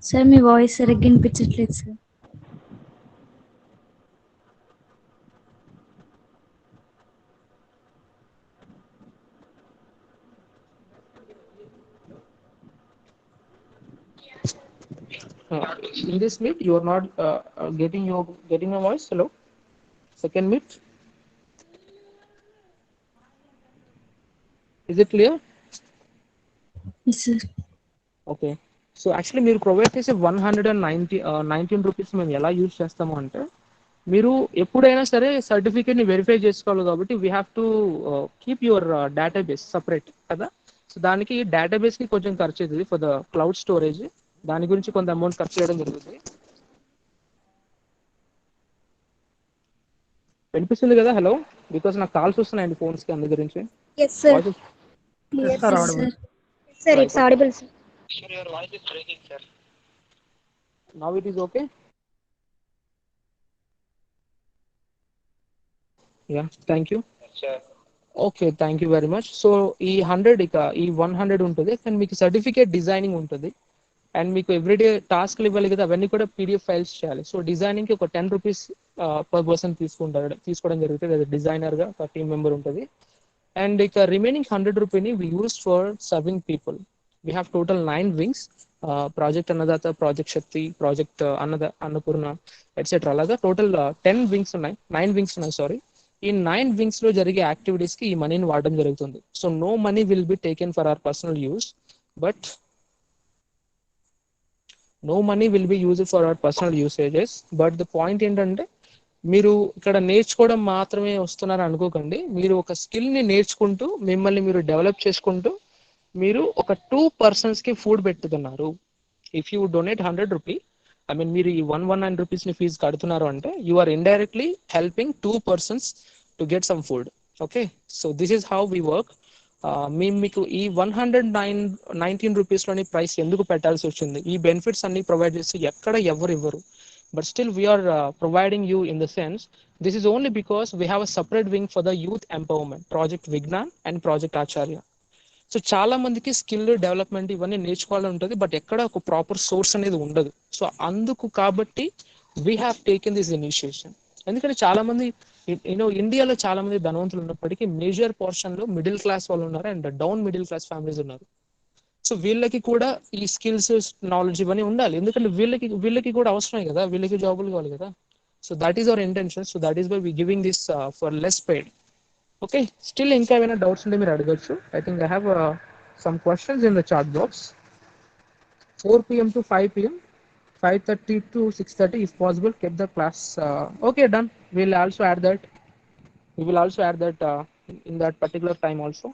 సార్ మీ వాయిస్ సరిగ్గా వినిపించట్లేదు sir. in this meet you are not getting your voice. Hello, second meet, is it clear? Yes, sir. Okay, so actually మీరు provide చేసే 119 rupees మేము ఎలా యూజ్ చేస్తాము అంటే, మీరు ఎప్పుడైనా సరే సర్టిఫికేట్ని వెరిఫై చేసుకోవాలి కాబట్టి we have to keep your database separate కదా. సో దానికి డేటాబేస్కి కొంచెం ఖర్చు అవుతుంది ఫర్ ద క్లౌడ్ స్టోరేజ్. దాని గురించి కొంత అమౌంట్ ఖర్చు చేయడం జరుగుతుంది. వినిపిస్తుంది కదా? హలో, బికాస్ నాకు కాల్స్ వస్తున్నాయండి ఫోన్స్కి, అందు గురించి. Yes, sir. Yes, Sir, sir, it's audible, sir. Sir, your voice is breaking, sir. Now it is okay? Yeah, thank you. Sure. Okay, thank you very much. So ఈ 100 ఇక ఈ 100 ఉంటుంది, కానీ మీకు సర్టిఫికేట్ డిజైనింగ్ ఉంటుంది. అండ్ మీకు everyday టాస్క్లు ఇవ్వాలి కదా, అవన్నీ కూడా పీడిఎఫ్ ఫైల్స్ చేయాలి. సో డిజైనింగ్కి ఒక 10 రూపీస్ పర్ పర్సన్ తీసుకోవడం జరుగుతుంది. అది డిజైనర్గా ఒక టీమ్ మెంబర్ ఉంటుంది. అండ్ ఇక రిమైనింగ్ 100 రూపీని we use for serving people. We have total 9 wings, project Annadata, project Shakti, project Annapurna etcetera. అలాగా టోటల్ 10 వింగ్స్ ఉన్నాయి, 9 వింగ్స్ ఉన్నాయి, సారీ. ఈ 9 వింగ్స్ లో జరిగే యాక్టివిటీస్ కి ఈ మనీని వాడడం జరుగుతుంది. So no money will be taken for our personal use, but no money will be used for our personal usages. But the point ఏంటంటే, మీరు ఇక్కడ నేర్చుకోవడం మాత్రమే వస్తున్నారు అనుకోకండి. మీరు ఒక స్కిల్ ని నేర్చుకుంటూ మిమ్మల్ని మీరు డెవలప్ చేసుకుంటూ మీరు ఒక 2 persons కి ఫుడ్ పెట్టుతున్నారు. If you donate 100 rupee, I mean మీరు ఈ 119 రూపీస్ ని ఫీజు కడుతున్నారు అంటే you are indirectly helping 2 persons to get some food. Okay, so this is how we work. మేము మీకు ఈ 119 రూపీస్లోని ప్రైస్ ఎందుకు పెట్టాల్సి వచ్చింది? ఈ బెనిఫిట్స్ అన్ని ప్రొవైడ్ చేసి ఎక్కడ ఎవరు ఇవ్వరు, but still we are providing you in the sense. This is only because we have a separate wing for the youth empowerment, project Vignan and project Acharya. So చాలా మందికి స్కిల్ డెవలప్మెంట్ ఇవన్నీ నేర్చుకోవాలని ఉంటుంది, బట్ ఎక్కడ ఒక ప్రాపర్ సోర్స్ అనేది ఉండదు. సో అందుకు కాబట్టి we have taken this initiation. ఎందుకంటే చాలా మంది ఇండియాలో చాలా మంది ధనవంతులు ఉన్నప్పటికీ మేజర్ పోర్షన్ లో మిడిల్ క్లాస్ వాళ్ళు ఉన్నారు and down middle class families ఉన్నారు. సో వీళ్ళకి కూడా ఈ స్కిల్స్, నాలెడ్జ్ ఇవన్నీ ఉండాలి, ఎందుకంటే వీళ్ళకి కూడా అవసరమే కదా, వీళ్ళకి జాబులు కావాలి కదా. So that is our intention. So that is why we giving this for less paid. Okay, still ఇంకా ఏమైనా డౌట్స్ ఉంటే మీరు అడగచ్చు. I think I have some questions in the chat box. 4 PM to 5 PM, 5:30 to 6:30 if possible, keep the class. Okay, done. We'll also add that. We will also add that in that particular time also.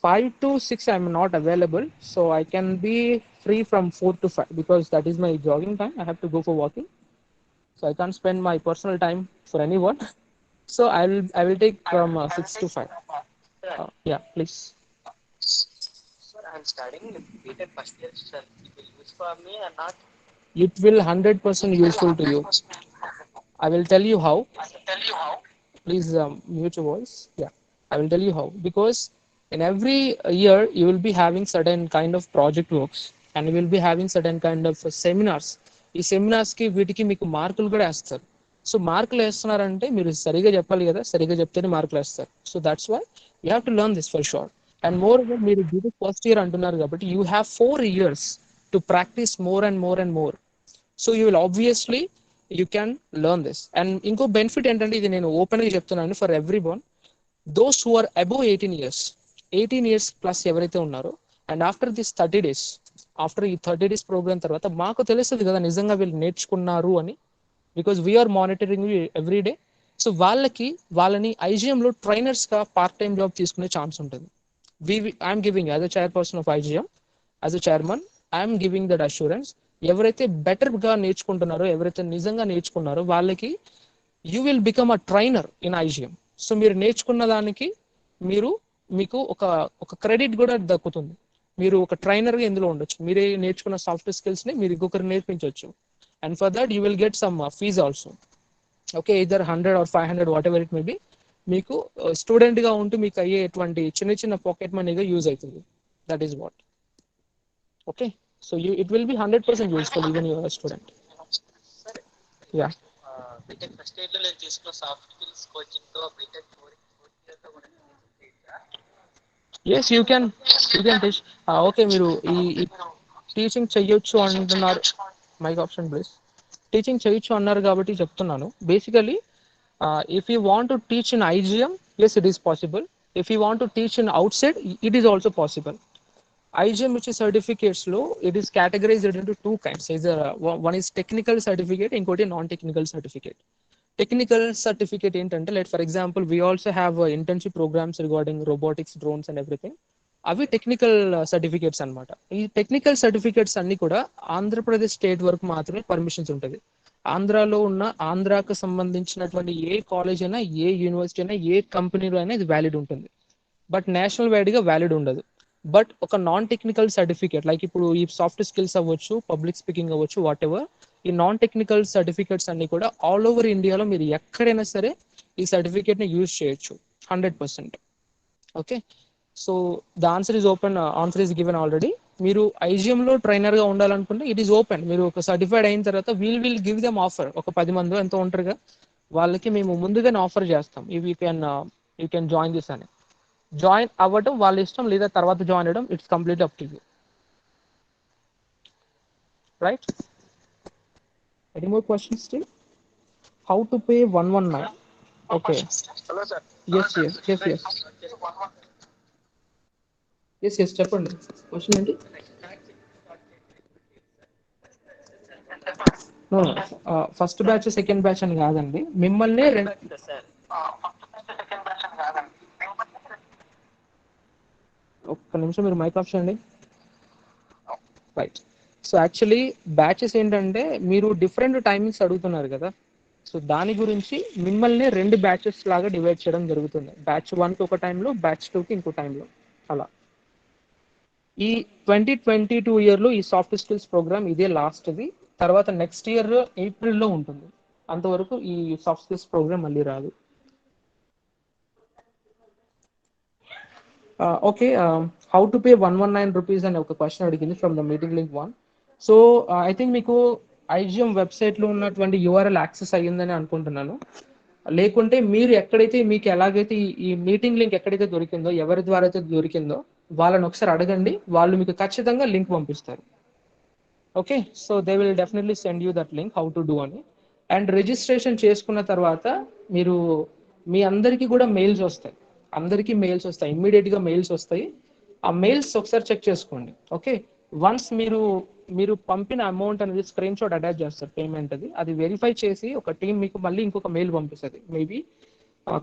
5 to 6 I'm not available, so I can be free from 4 to 5 because that is my jogging time. I have to go for walking, so I can't spend my personal time for anyone. So I will take from 6 to 5. Yeah, please. Sir, I'm studying BTech first year, sir. It will use for me or not? It will 100% useful to you. I will tell you how. Please mute your voice. Yeah, I will tell you how. Because in every year you will be having certain kind of project works, and will be having certain kind of seminars. ఈ సెమినార్స్కి వీటికి మీకు మార్కులు కూడా వేస్తారు. So మార్కులు వేస్తున్నారంటే మీరు సరిగా చెప్పాలి కదా, సరిగా చెప్తేనే మార్కులు వేస్తారు. So that's why you have to learn this for sure. And more మీరు బీటెక్ ఫస్ట్ ఇయర్ అంటున్నారు కాబట్టి you have 4 years to practise more and more and more. So you will obviously you can learn this. And ఇంకో benefit ఏంటంటే, ఇది నేను ఓపెన్గా చెప్తున్నాను for everyone, those who are above 18 years plus ఎవరైతే ఉన్నారో, and after this 30 days, after ఈ 30 days programme తర్వాత మాకు తెలుస్తుంది కదా నిజంగా వీళ్ళు నేర్చుకున్నారు అని, because we are monitoring every day. So వాళ్ళని ఐజిఎంలో ట్రైనర్స్గా పార్ట్ టైం జాబ్ తీసుకునే ఛాన్స్ ఉంటుంది. I'm giving as a chairperson of IGM, as a chairman, I'm giving that assurance. ఎవరైతే బెటర్గా నేర్చుకుంటున్నారో, ఎవరైతే నిజంగా నేర్చుకున్నారో వాళ్ళకి you will become a trainer in IGM. So మీరు నేర్చుకున్న దానికి మీకు ఒక క్రెడిట్ కూడా దక్కుతుంది. మీరు ఒక ట్రైనర్గా ఇందులో ఉండొచ్చు. మీరే నేర్చుకున్న సాఫ్ట్ స్కిల్స్ని మీరు ఇంకొకరు నేర్పించవచ్చు. And for that you will get some fees also. Okay, either 100 or 500 whatever it may be, మీకు స్టూడెంట్గా ఉంటూ మీకు అయ్యేటువంటి చిన్న చిన్న పాకెట్ మనీగా యూజ్ అవుతుంది. That is what. Okay, so it will be 100% useful even your student. Yeah, BTech first year లో నేను తీసుకున్న సాఫ్ట్ స్కిల్స్ కోచింగ్ తో బీటెక్ ఫోర్త్ ఇయర్ లో కూడా yes you can teach. Okay, మీరు ఈ టీచింగ్ చెయ్యొచ్చు అంటున్నారు. Mic option please. టీచింగ్ చేయొచ్చు అన్నారు కాబట్టి చెప్తున్నాను. Basically if you want to teach in IGM, yes it is possible. If you want to teach in outside, it is also possible. IGM ఇచ్చే సర్టిఫికేట్స్లో it is categorised into 2 kinds. One is technical certificate, ఇంకోటి non technical certificate. Technical certificate ఏంటంటే, like for example we also have internship programmes regarding robotics, drones and everything. అవి technical certificates అనమాట. ఈ technical certificates అన్ని కూడా Andhra Pradesh state వరకు మాత్రమే permissions ఉంటుంది. ఆంధ్రాలో ఉన్న ఆంధ్రాకు సంబంధించినటువంటి ఏ కాలేజ్ అయినా, ఏ యూనివర్సిటీ అయినా, ఏ కంపెనీలో అయినా ఇది వ్యాలిడ్ ఉంటుంది. బట్ నేషనల్ వైడ్గా వ్యాలిడ్ ఉండదు. బట్ ఒక నాన్ టెక్నికల్ సర్టిఫికేట్, లైక్ ఇప్పుడు ఈ సాఫ్ట్ స్కిల్స్ అవ్వచ్చు, పబ్లిక్ స్పీకింగ్ అవ్వచ్చు, వాట్ ఎవర్, ఈ నాన్ టెక్నికల్ సర్టిఫికేట్స్ అన్ని కూడా ఆల్ ఓవర్ ఇండియాలో మీరు ఎక్కడైనా సరే ఈ సర్టిఫికేట్ని యూజ్ చేయొచ్చు 100%. Okay, so the answer is open, answer is given already. మీరు ఐజిఎంలో ట్రైనర్గా ఉండాలనుకుంటే ఇట్ ఈస్ ఓపెన్. మీరు ఒక సర్టిఫైడ్ అయిన తర్వాత విల్ గివ్ దెమ్ ఆఫర్. ఒక 10 మంది ఎంతో ఉంటారుగా, వాళ్ళకి మేము ముందుగానే ఆఫర్ చేస్తాం, యూ కెన్ జాయిన్ దిస్ అని. జాయిన్ అవ్వడం వాళ్ళ ఇష్టం, లేదా తర్వాత జాయిన్ అవ్వడం, it's complete up to you. Right? Any more questions still? How to pay 119? Okay, hello sir. Yes చెప్పండి. క్వశ్చన్ ఏంటి? ఫస్ట్ బ్యాచ్ సెకండ్ బ్యాచ్ అని కాదండి, మిమ్మల్ని ఒక్క నిమిషం మీరు మైక్ ఆఫ్ చేయండి. రైట్. సో యాక్చువల్లీ బ్యాచెస్ ఏంటంటే, మీరు డిఫరెంట్ టైమింగ్స్ అడుగుతున్నారు కదా, సో దాని గురించి మిమ్మల్ని 2 బ్యాచెస్ లాగా డివైడ్ చేయడం జరుగుతుంది. బ్యాచ్ 1కి ఒక టైంలో, బ్యాచ్ 2కి ఇంకో టైంలో. అలా ఈ 2022 ఇయర్లో ఈ సాఫ్ట్ స్కిల్స్ ప్రోగ్రామ్ ఇదే లాస్ట్ది. తర్వాత నెక్స్ట్ ఇయర్ ఏప్రిల్లో ఉంటుంది. అంతవరకు ఈ సాఫ్ట్ స్కిల్స్ ప్రోగ్రామ్ మళ్ళీ రాదు. Okay, how to pay 119 rupees అని ఒక క్వశ్చన్ అడిగింది from the meeting link 1. So I think మీకు ఐజిఎం వెబ్సైట్లో ఉన్నటువంటి యూఆర్ఎల్ యాక్సెస్ అయ్యిందని అనుకుంటున్నాను. లేకుంటే మీరు ఎక్కడైతే మీకు ఎలాగైతే ఈ మీటింగ్ లింక్ ఎక్కడైతే దొరికిందో, ఎవరి ద్వారా అయితే దొరికిందో వాళ్ళని ఒకసారి అడగండి, వాళ్ళు మీకు ఖచ్చితంగా లింక్ పంపిస్తారు. Okay, so they will definitely send you that link how to do అని. అండ్ రిజిస్ట్రేషన్ చేసుకున్న తర్వాత మీ అందరికీ కూడా మెయిల్స్ వస్తాయి. ఇమ్మీడియట్గా మెయిల్స్ వస్తాయి. ఆ మెయిల్స్ ఒకసారి చెక్ చేసుకోండి. ఓకే, వన్స్ మీరు పంపిన అమౌంట్ అనేది స్క్రీన్ షాట్ అటాచ్ చేస్తారు, పేమెంట్ అది వెరిఫై చేసి ఒక టీం మీకు మళ్ళీ ఇంకొక మెయిల్ పంపిస్తుంది. మేబీ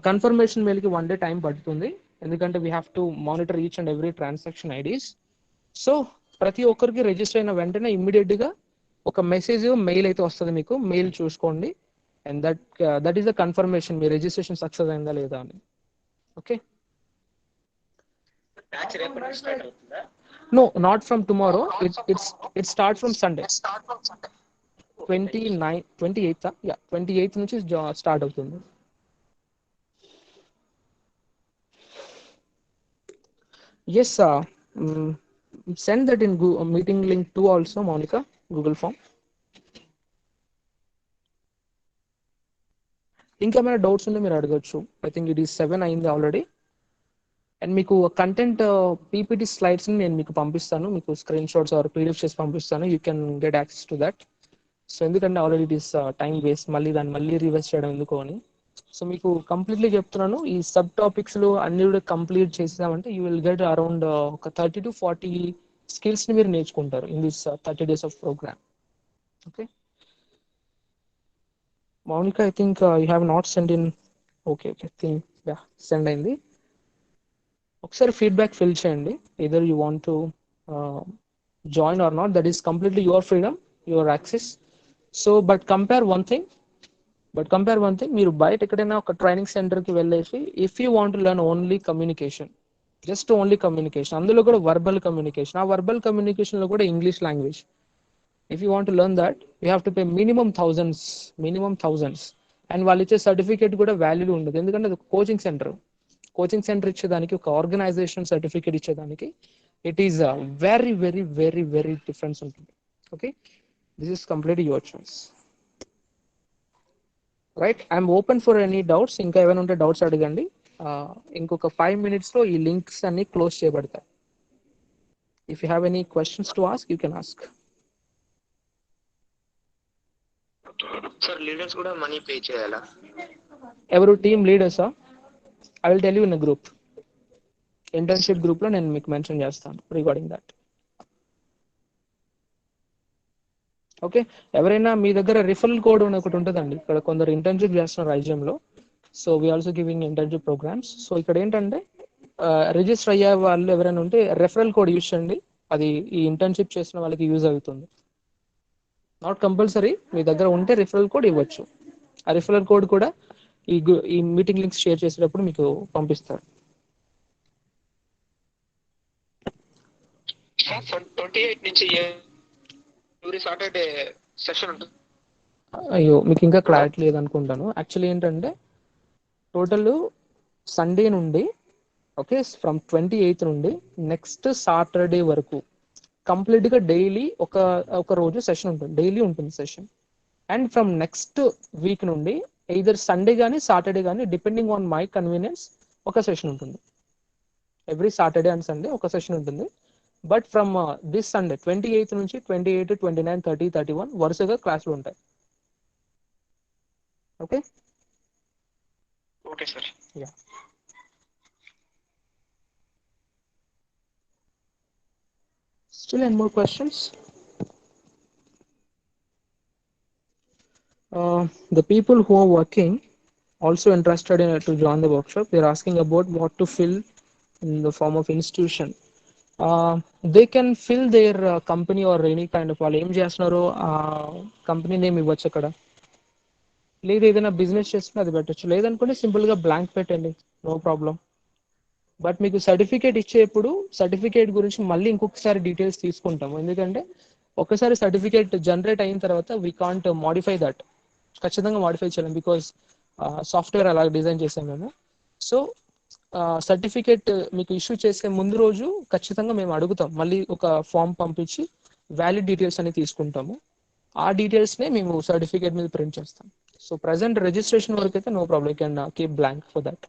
కన్ఫర్మేషన్ మెయిల్కి 1 day టైం పడుతుంది, ఎందుకంటే we have to monitor each and every transaction IDs. So ప్రతి ఒక్కరికి రిజిస్టర్ అయిన వెంటనే ఇమ్మీడియట్గా ఒక మెయిల్ అయితే వస్తుంది మీకు. మెయిల్ చూసుకోండి, and that is the confirmation మీ రిజిస్ట్రేషన్ సక్సెస్ అయిందా లేదా అని. ఓకే, బ్యాచ్ రేపటి నుంచి స్టార్ట్ అవుతుందా? No, not from tomorrow. It start from Sunday 28th నుంచి స్టార్ట్ అవుతుంది. Yes, send that in Google meeting link 2 also, Monica, Google form. ఇంకేమైనా డౌట్స్ ఉంటే మీరు అడగచ్చు. ఐ థింక్ ఇట్ ఈస్ 7 అయింది ఆల్రెడీ. అండ్ మీకు కంటెంట్ పీపీటీ స్లైడ్స్ని నేను మీకు పంపిస్తాను, మీకు స్క్రీన్ షాట్స్ ఆర్ పీడిఎఫ్ చేసి పంపిస్తాను. You can get access to that. So ఎందుకంటే already it is time waste, మళ్ళీ రివైజ్ చేయడం ఎందుకు అని. సో మీకు కంప్లీట్లీ చెప్తున్నాను, ఈ సబ్ టాపిక్స్లో అన్ని కూడా కంప్లీట్ చేసామంటే యూ విల్ గెట్ అరౌండ్ ఒక 30 to 40 స్కిల్స్ని మీరు నేర్చుకుంటారు in this 30 days of programme. Okay Monica, I think you have not sent in. Okay, think yeah, send అయింది. ఒకసారి ఫీడ్బ్యాక్ ఫిల్ చేయండి, either you want to join or not. That is completely your freedom, your access. So but compare one thing, మీరు బయట ఎక్కడైనా ఒక training సెంటర్కి వెళ్ళేసి if you want to learn only communication, just only communication, అందులో కూడా verbal communication, ఆ verbal కమ్యూనికేషన్లో కూడా English language. If you want to learn that, you have to pay minimum thousands, and వాళ్ళు ఇచ్చే సర్టిఫికేట్ కూడా వాల్యూ ఉండదు, ఎందుకంటే అది కోచింగ్ సెంటర్ ఇచ్చేదానికి, ఒక ఆర్గనైజేషన్ సర్టిఫికేట్ ఇచ్చేదానికి it is very very very very difference ఉంటుంది. Okay, this is completely your choice. Right, I'm open for any doubts. ఇంకా ఏమైనా ఉంటే డౌట్స్ అడగండి. ఇంకొక 5 minutesలో ఈ లింక్స్ అన్ని క్లోజ్ చేయబడతాయి. If you have any questions to ask, you can ask. Sir leaders కూడా మనీ పే చేయాలా? ఎవరు టీమ్ లీడర్సా? I will tell you in group, internship గ్రూప్లో నేను మీకు మెన్షన్ చేస్తాను రిగార్డింగ్ దట్. ఓకే, ఎవరైనా మీ దగ్గర రిఫరల్ కోడ్ అని ఒకటి ఉంటుందండి. ఇక్కడ కొందరు ఇంటర్న్షిప్ చేస్తున్నారు ఐజిఎంలో. So we also giving internship programmes. So ఇక్కడ ఏంటంటే రిజిస్టర్ అయ్యే వాళ్ళు ఎవరైనా ఉంటే రెఫరల్ కోడ్ యూజ్ చేయండి, అది ఈ ఇంటర్న్షిప్ చేసిన వాళ్ళకి యూజ్ అవుతుంది. నాట్ కంపల్సరీ, మీ దగ్గర ఉంటే రిఫరల్ కోడ్ ఇవ్వచ్చు. ఆ రిఫరల్ కోడ్ కూడా ఈ మీటింగ్ లింక్స్ షేర్ చేసేటప్పుడు మీకు పంపిస్తారు. 28 నుంచి ఎవ్రీ సాటర్డే సెషన్ ఉంటుంది. అయ్యో, మీకు ఇంకా క్లారిటీ లేదనుకుంటాను. యాక్చువల్లీ ఏంటంటే టోటల్ సండే నుండి, ఓకే, ఫ్రమ్ 28th నుండి నెక్స్ట్ సాటర్డే వరకు కంప్లీట్గా డైలీ ఒక రోజు సెషన్ ఉంటుంది, డైలీ ఉంటుంది session. And from next week నుండి ఎయిదర్ సండే కానీ సాటర్డే కానీ డిపెండింగ్ ఆన్ మై కన్వీనియన్స్ ఒక సెషన్ ఉంటుంది. ఎవ్రీ సాటర్డే అండ్ సండే ఒక సెషన్ ఉంటుంది. But from this Sunday 28th నుంచి 28, 29, 30, 31 వరుసగా క్లాసులు ఉంటాయి. Okay okay sir. Yeah, still any more questions? The people who are working also interested in to join the workshop, they're asking about what to fill in the form of institution. They can fill their company or any kind of వాళ్ళు ఏం చేస్తున్నారో company name ఇవ్వచ్చు అక్కడ, లేదు ఏదైనా business చేస్తున్నా అది పెట్టచ్చు, లేదనుకుంటే సింపుల్గా బ్లాంక్ పెట్టండి, నో ప్రాబ్లం. బట్ మీకు సర్టిఫికేట్ ఇచ్చేప్పుడు సర్టిఫికేట్ గురించి మళ్ళీ ఇంకొకసారి డీటెయిల్స్ తీసుకుంటాము, ఎందుకంటే ఒకసారి సర్టిఫికేట్ జనరేట్ అయిన తర్వాత వీ కాంట్ మాడిఫై దట్, ఖచ్చితంగా మాడిఫై చేయలేం, బికాస్ సాఫ్ట్వేర్ అలా డిజైన్ చేసాం మేము. సో సర్టిఫికేట్ మీకు ఇష్యూ చేసే ముందు రోజు ఖచ్చితంగా మేము అడుగుతాం, మళ్ళీ ఒక ఫామ్ పంపించి వ్యాలిడ్ డీటెయిల్స్ అని తీసుకుంటాము. ఆ డీటెయిల్స్నే మేము సర్టిఫికేట్ మీద ప్రింట్ చేస్తాం. సో ప్రజెంట్ రిజిస్ట్రేషన్ వరకు అయితే no problem, you can keep blank for that.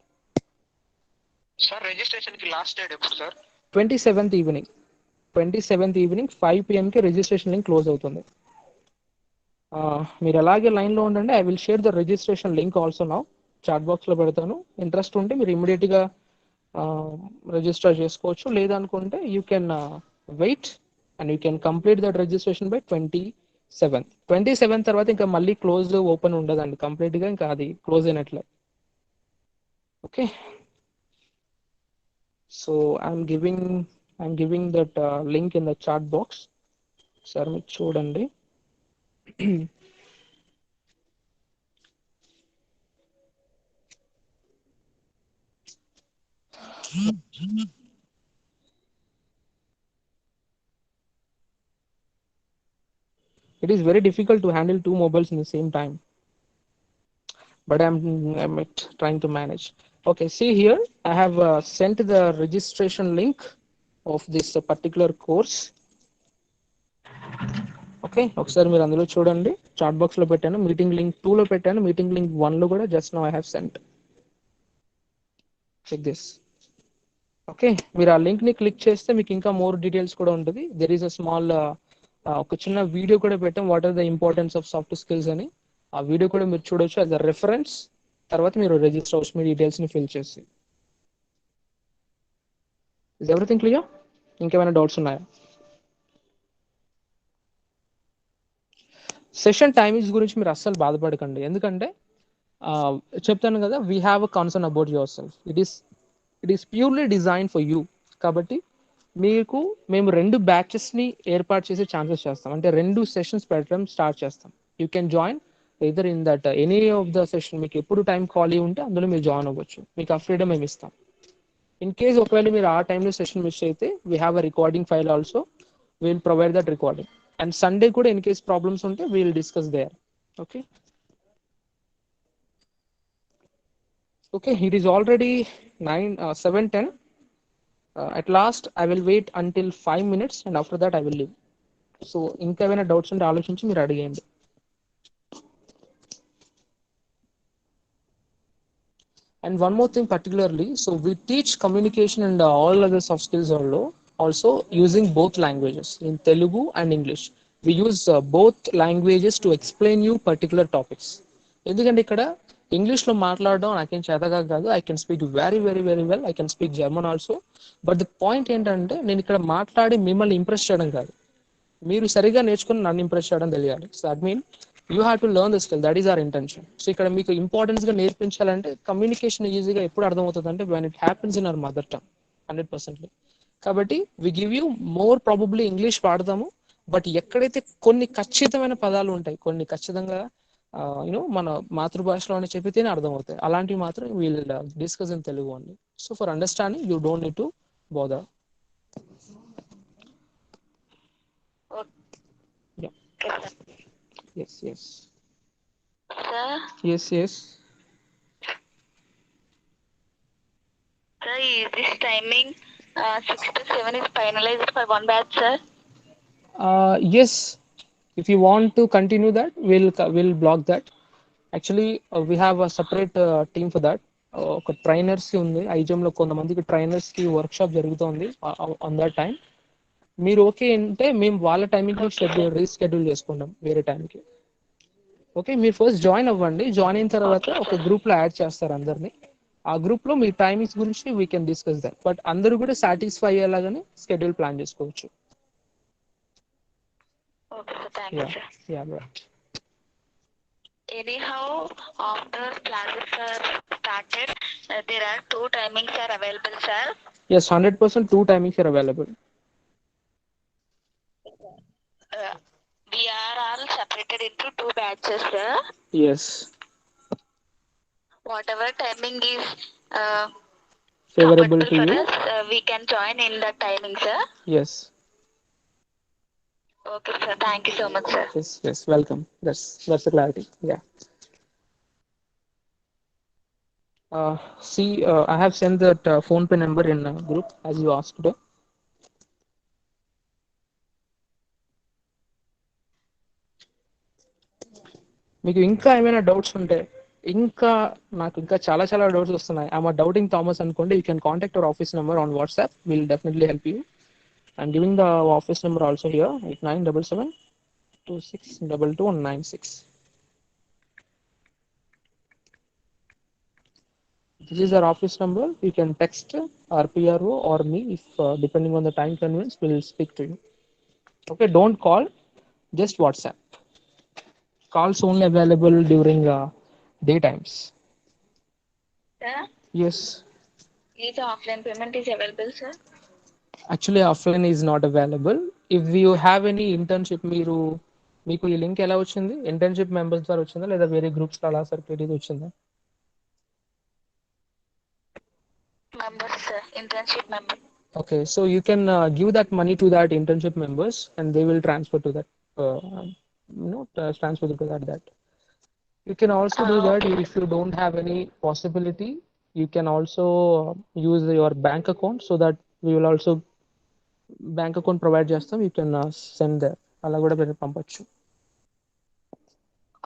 Sir registration కి లాస్ట్ డేట్ ఎప్పుడు సార్? 27th ఈవినింగ్ 5 PM కి రిజిస్ట్రేషన్ లింక్ క్లోజ్ అవుతుంది. మీరు అలాగే లైన్లో ఉండండి. I will share the registration link also now, chat బాక్స్లో పెడతాను. ఇంట్రెస్ట్ ఉంటే మీరు ఇమీడియట్గా రిజిస్టర్ చేసుకోవచ్చు, లేదనుకుంటే you can wait and you can complete that registration by 27th తర్వాత ఇంకా మళ్ళీ క్లోజ్ ఓపెన్ ఉండదండి, కంప్లీట్గా ఇంకా అది క్లోజ్ అయినట్లే. Okay, so I'm giving that link in the chat box. Sir, మీరు చూడండి. It is very difficult to handle 2 mobiles in the same time, but I'm trying to manage. Okay, see here, I have sent the registration link of this particular course. Okay, ఒకసారి మీరు అందులో చూడండి. Chat box లో పెట్టాను, meeting link 2 లో పెట్టాను, meeting link 1 లో కూడా just now I have sent. Check this. Okay, మీరు ఆ లింక్ ని క్లిక్ చేస్తే మీకు ఇంకా మోర్ డీటెయిల్స్ కూడా ఉంటుంది. దెర్ ఈస్ అ స్మాల్ ఒక చిన్న వీడియో కూడా పెట్టాం, what are the importance of soft skills అని. ఆ వీడియో కూడా మీరు చూడొచ్చు యాజ్ అ రెఫరెన్స్. తర్వాత మీరు రిజిస్టర్ అవ్వచ్చు మీ డీటెయిల్స్ ని ఫిల్ చేసి. Is everything clear? ఇంకేమైనా డౌట్స్ ఉన్నాయా? సెషన్ టైమింగ్స్ గురించి మీరు అస్సలు బాధపడకండి, ఎందుకంటే చెప్తాను కదా, we have a concern about your self. It is purely design for you. కాబట్టి మీకు మేము 2 బ్యాచెస్ని ఏర్పాటు చేసే ఛాన్సెస్ చేస్తాం, అంటే 2 సెషన్స్ పెట్టడం స్టార్ట్ చేస్తాం. You can join either in that any of the session. మీకు ఎప్పుడు టైం ఖాళీ ఉంటే అందులో మీరు జాయిన్ అవ్వచ్చు, మీకు ఆ ఫ్రీడమ్ మేము ఇస్తాం. ఇన్ కేస్ ఒకవేళ మీరు ఆ టైంలో సెషన్ మిస్ అయితే we have a recording file also, will provide that recording. And Sunday కూడా ఇన్ కేస్ ప్రాబ్లమ్స్ ఉంటే will discuss there. Okay okay, it is already 7:10. At last I will wait until 5 minutes and after that I will leave. So ఇంకా ఏమైనా doubts ఉంటే ఆలోచించి మీరు అడిగేయండి. And one more thing particularly, so we teach communication and all other soft skills also using both languages, in Telugu and English. We use both languages to explain you particular topics. ఎందుకంటే ఇక్కడ ఇంగ్లీష్లో మాట్లాడడం నాకేం చేతగా కాదు. I can speak very very very well. I can speak German also. But the point ఏంటంటే నేను ఇక్కడ మాట్లాడి మిమ్మల్ని ఇంప్రెస్ చేయడం కాదు, మీరు సరిగా నేర్చుకుని నన్ను ఇంప్రెస్ చేయడం తెలియాలి. So that mean you have to learn the skill, that is our intention. So ఇక్కడ మీకు ఇంపార్టెన్స్ గా నేర్పించాలంటే కమ్యూనికేషన్ ఈజీగా ఎప్పుడు అర్థమవుతుంది అంటే when it happens in our mother tongue 100%. కాబట్టి we give you more probably English వాడదాము, బట్ ఎక్కడైతే కొన్ని ఖచ్చితమైన పదాలు ఉంటాయి, కొన్ని ఖచ్చితంగా యూనో మన మాతృభాషలోనే చెప్పితేనే అర్థమవుతాయి, అలాంటివి మాత్రం wheel discuss in Telugu only. So for understanding you don't need to bother. Yes. Sir, Yes. sir, is this timing 6 to 7 is finalized for one batch, sir? Yes. If you want to continue that, we'll block that. Actually, we have a separate team for that. ఒక trainers ఉంది ఐజమ్ లో, కొంతమందికి trainers కి work shop జరుగుతుంది on that time. మీరు okay అంటే మేము వాళ్ళ టైమింగ్ రీషెడ్యూల్ చేసుకుంటాం వేరే టైంకి. ఓకే, మీరు ఫస్ట్ జాయిన్ అవ్వండి. జాయిన్ అయిన తర్వాత ఒక గ్రూప్ లో యాడ్ చేస్తారు అందరినీ. ఆ గ్రూప్ లో మీ టైమింగ్స్ గురించి we can discuss that. But అందరూ కూడా సాటిస్ఫై అయ్యేలాగానే స్కెడ్యూల్ ప్లాన్ చేసుకోవచ్చు. Okay, sir. Thank you, sir. Yeah, right. Anyhow, after classes are started, there are 2 timings are available, sir. Yes, 100% 2 timings are available. We are all separated into 2 batches, sir. Yes. Whatever timing is Favorable to for you. us, we can join in that timing, sir. Yes. Okay, sir. Thank you so much, sir. Yes. Welcome. That's the clarity. Yeah. See, I have sent that phone pay number in group as you asked. మీకు ఇంకా ఏమైనా doubts ఉంటే, నాకు ఇంకా చాలా doubts వస్తున్నాయి, I'm doubting Thomas అనుకోండి, you can contact our office number on WhatsApp. Will definitely help you. I'm giving the office number also here, 8977262296. This is our office number. You can text our PRO or me if depending on the time convenience, we'll speak to you. Okay, don't call, just WhatsApp. Calls only available during daytimes. Sir, Yes. is offline payment is available, sir? Actually, offline is not available. If you have any internship, మీకు ఈ link ఎలా వచ్చింది? Internship members ద్వారా వచ్చిందా లేదా వేరే groups అలా circulate వచ్చిందా? Members, sir. Internship member. Okay, so you can give that money to that internship members and they will transfer to that transfer to that. You can also do that. Okay. If you don't have any possibility, you can also use your bank account, so that we will also bank account provide చేస్తాం, you can send there, అలా కూడా మీరు పంపొచ్చు.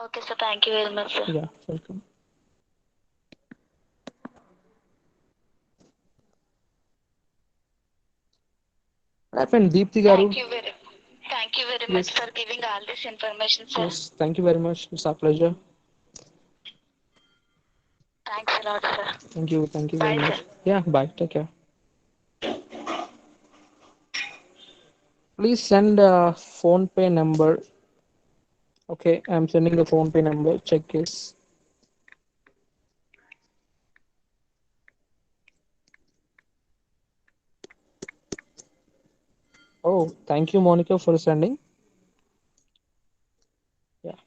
Okay sir, thank you very much sir. Yeah, welcome. Deepti garu. Thank you very much for giving all this information, sir. Yes, thank you very much. It's our pleasure. Thanks a lot, sir. Thank you very Bye, much. sir. Yeah, bye. Take care. Please send a phone pay number. Okay, I'm sending the phone pay number. Check this. Oh, thank you, Monica, for sending. Yeah.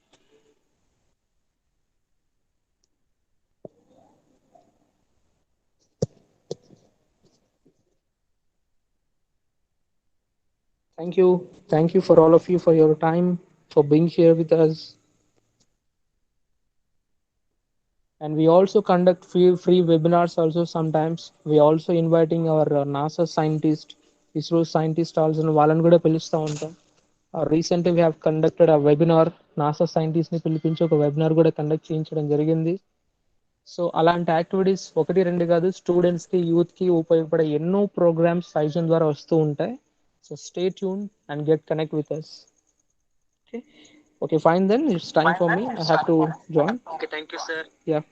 Thank you. Thank you for all of you for your time, for being here with us. And we also conduct free webinars also sometimes. We also inviting our NASA scientist, ISRO scientist also, వాళ్ళని కూడా పిలుస్తూ ఉంటాం. Recently we have conducted a webinar, NASA scientist ని పిలిపించి ఒక webinar కూడా conduct చేయించడం జరిగింది. సో అలాంటి యాక్టివిటీస్ ఒకటి రెండు కాదు, స్టూడెంట్స్ కి యూత్ కి ఉపయోగపడే ఎన్నో ప్రోగ్రామ్స్ సైజన్ ద్వారా వస్తూ ఉంటాయి. So stay tune and get connect with us. Okay, fine then, it's time for me. I have to join. Okay, thank you, sir. Yeah.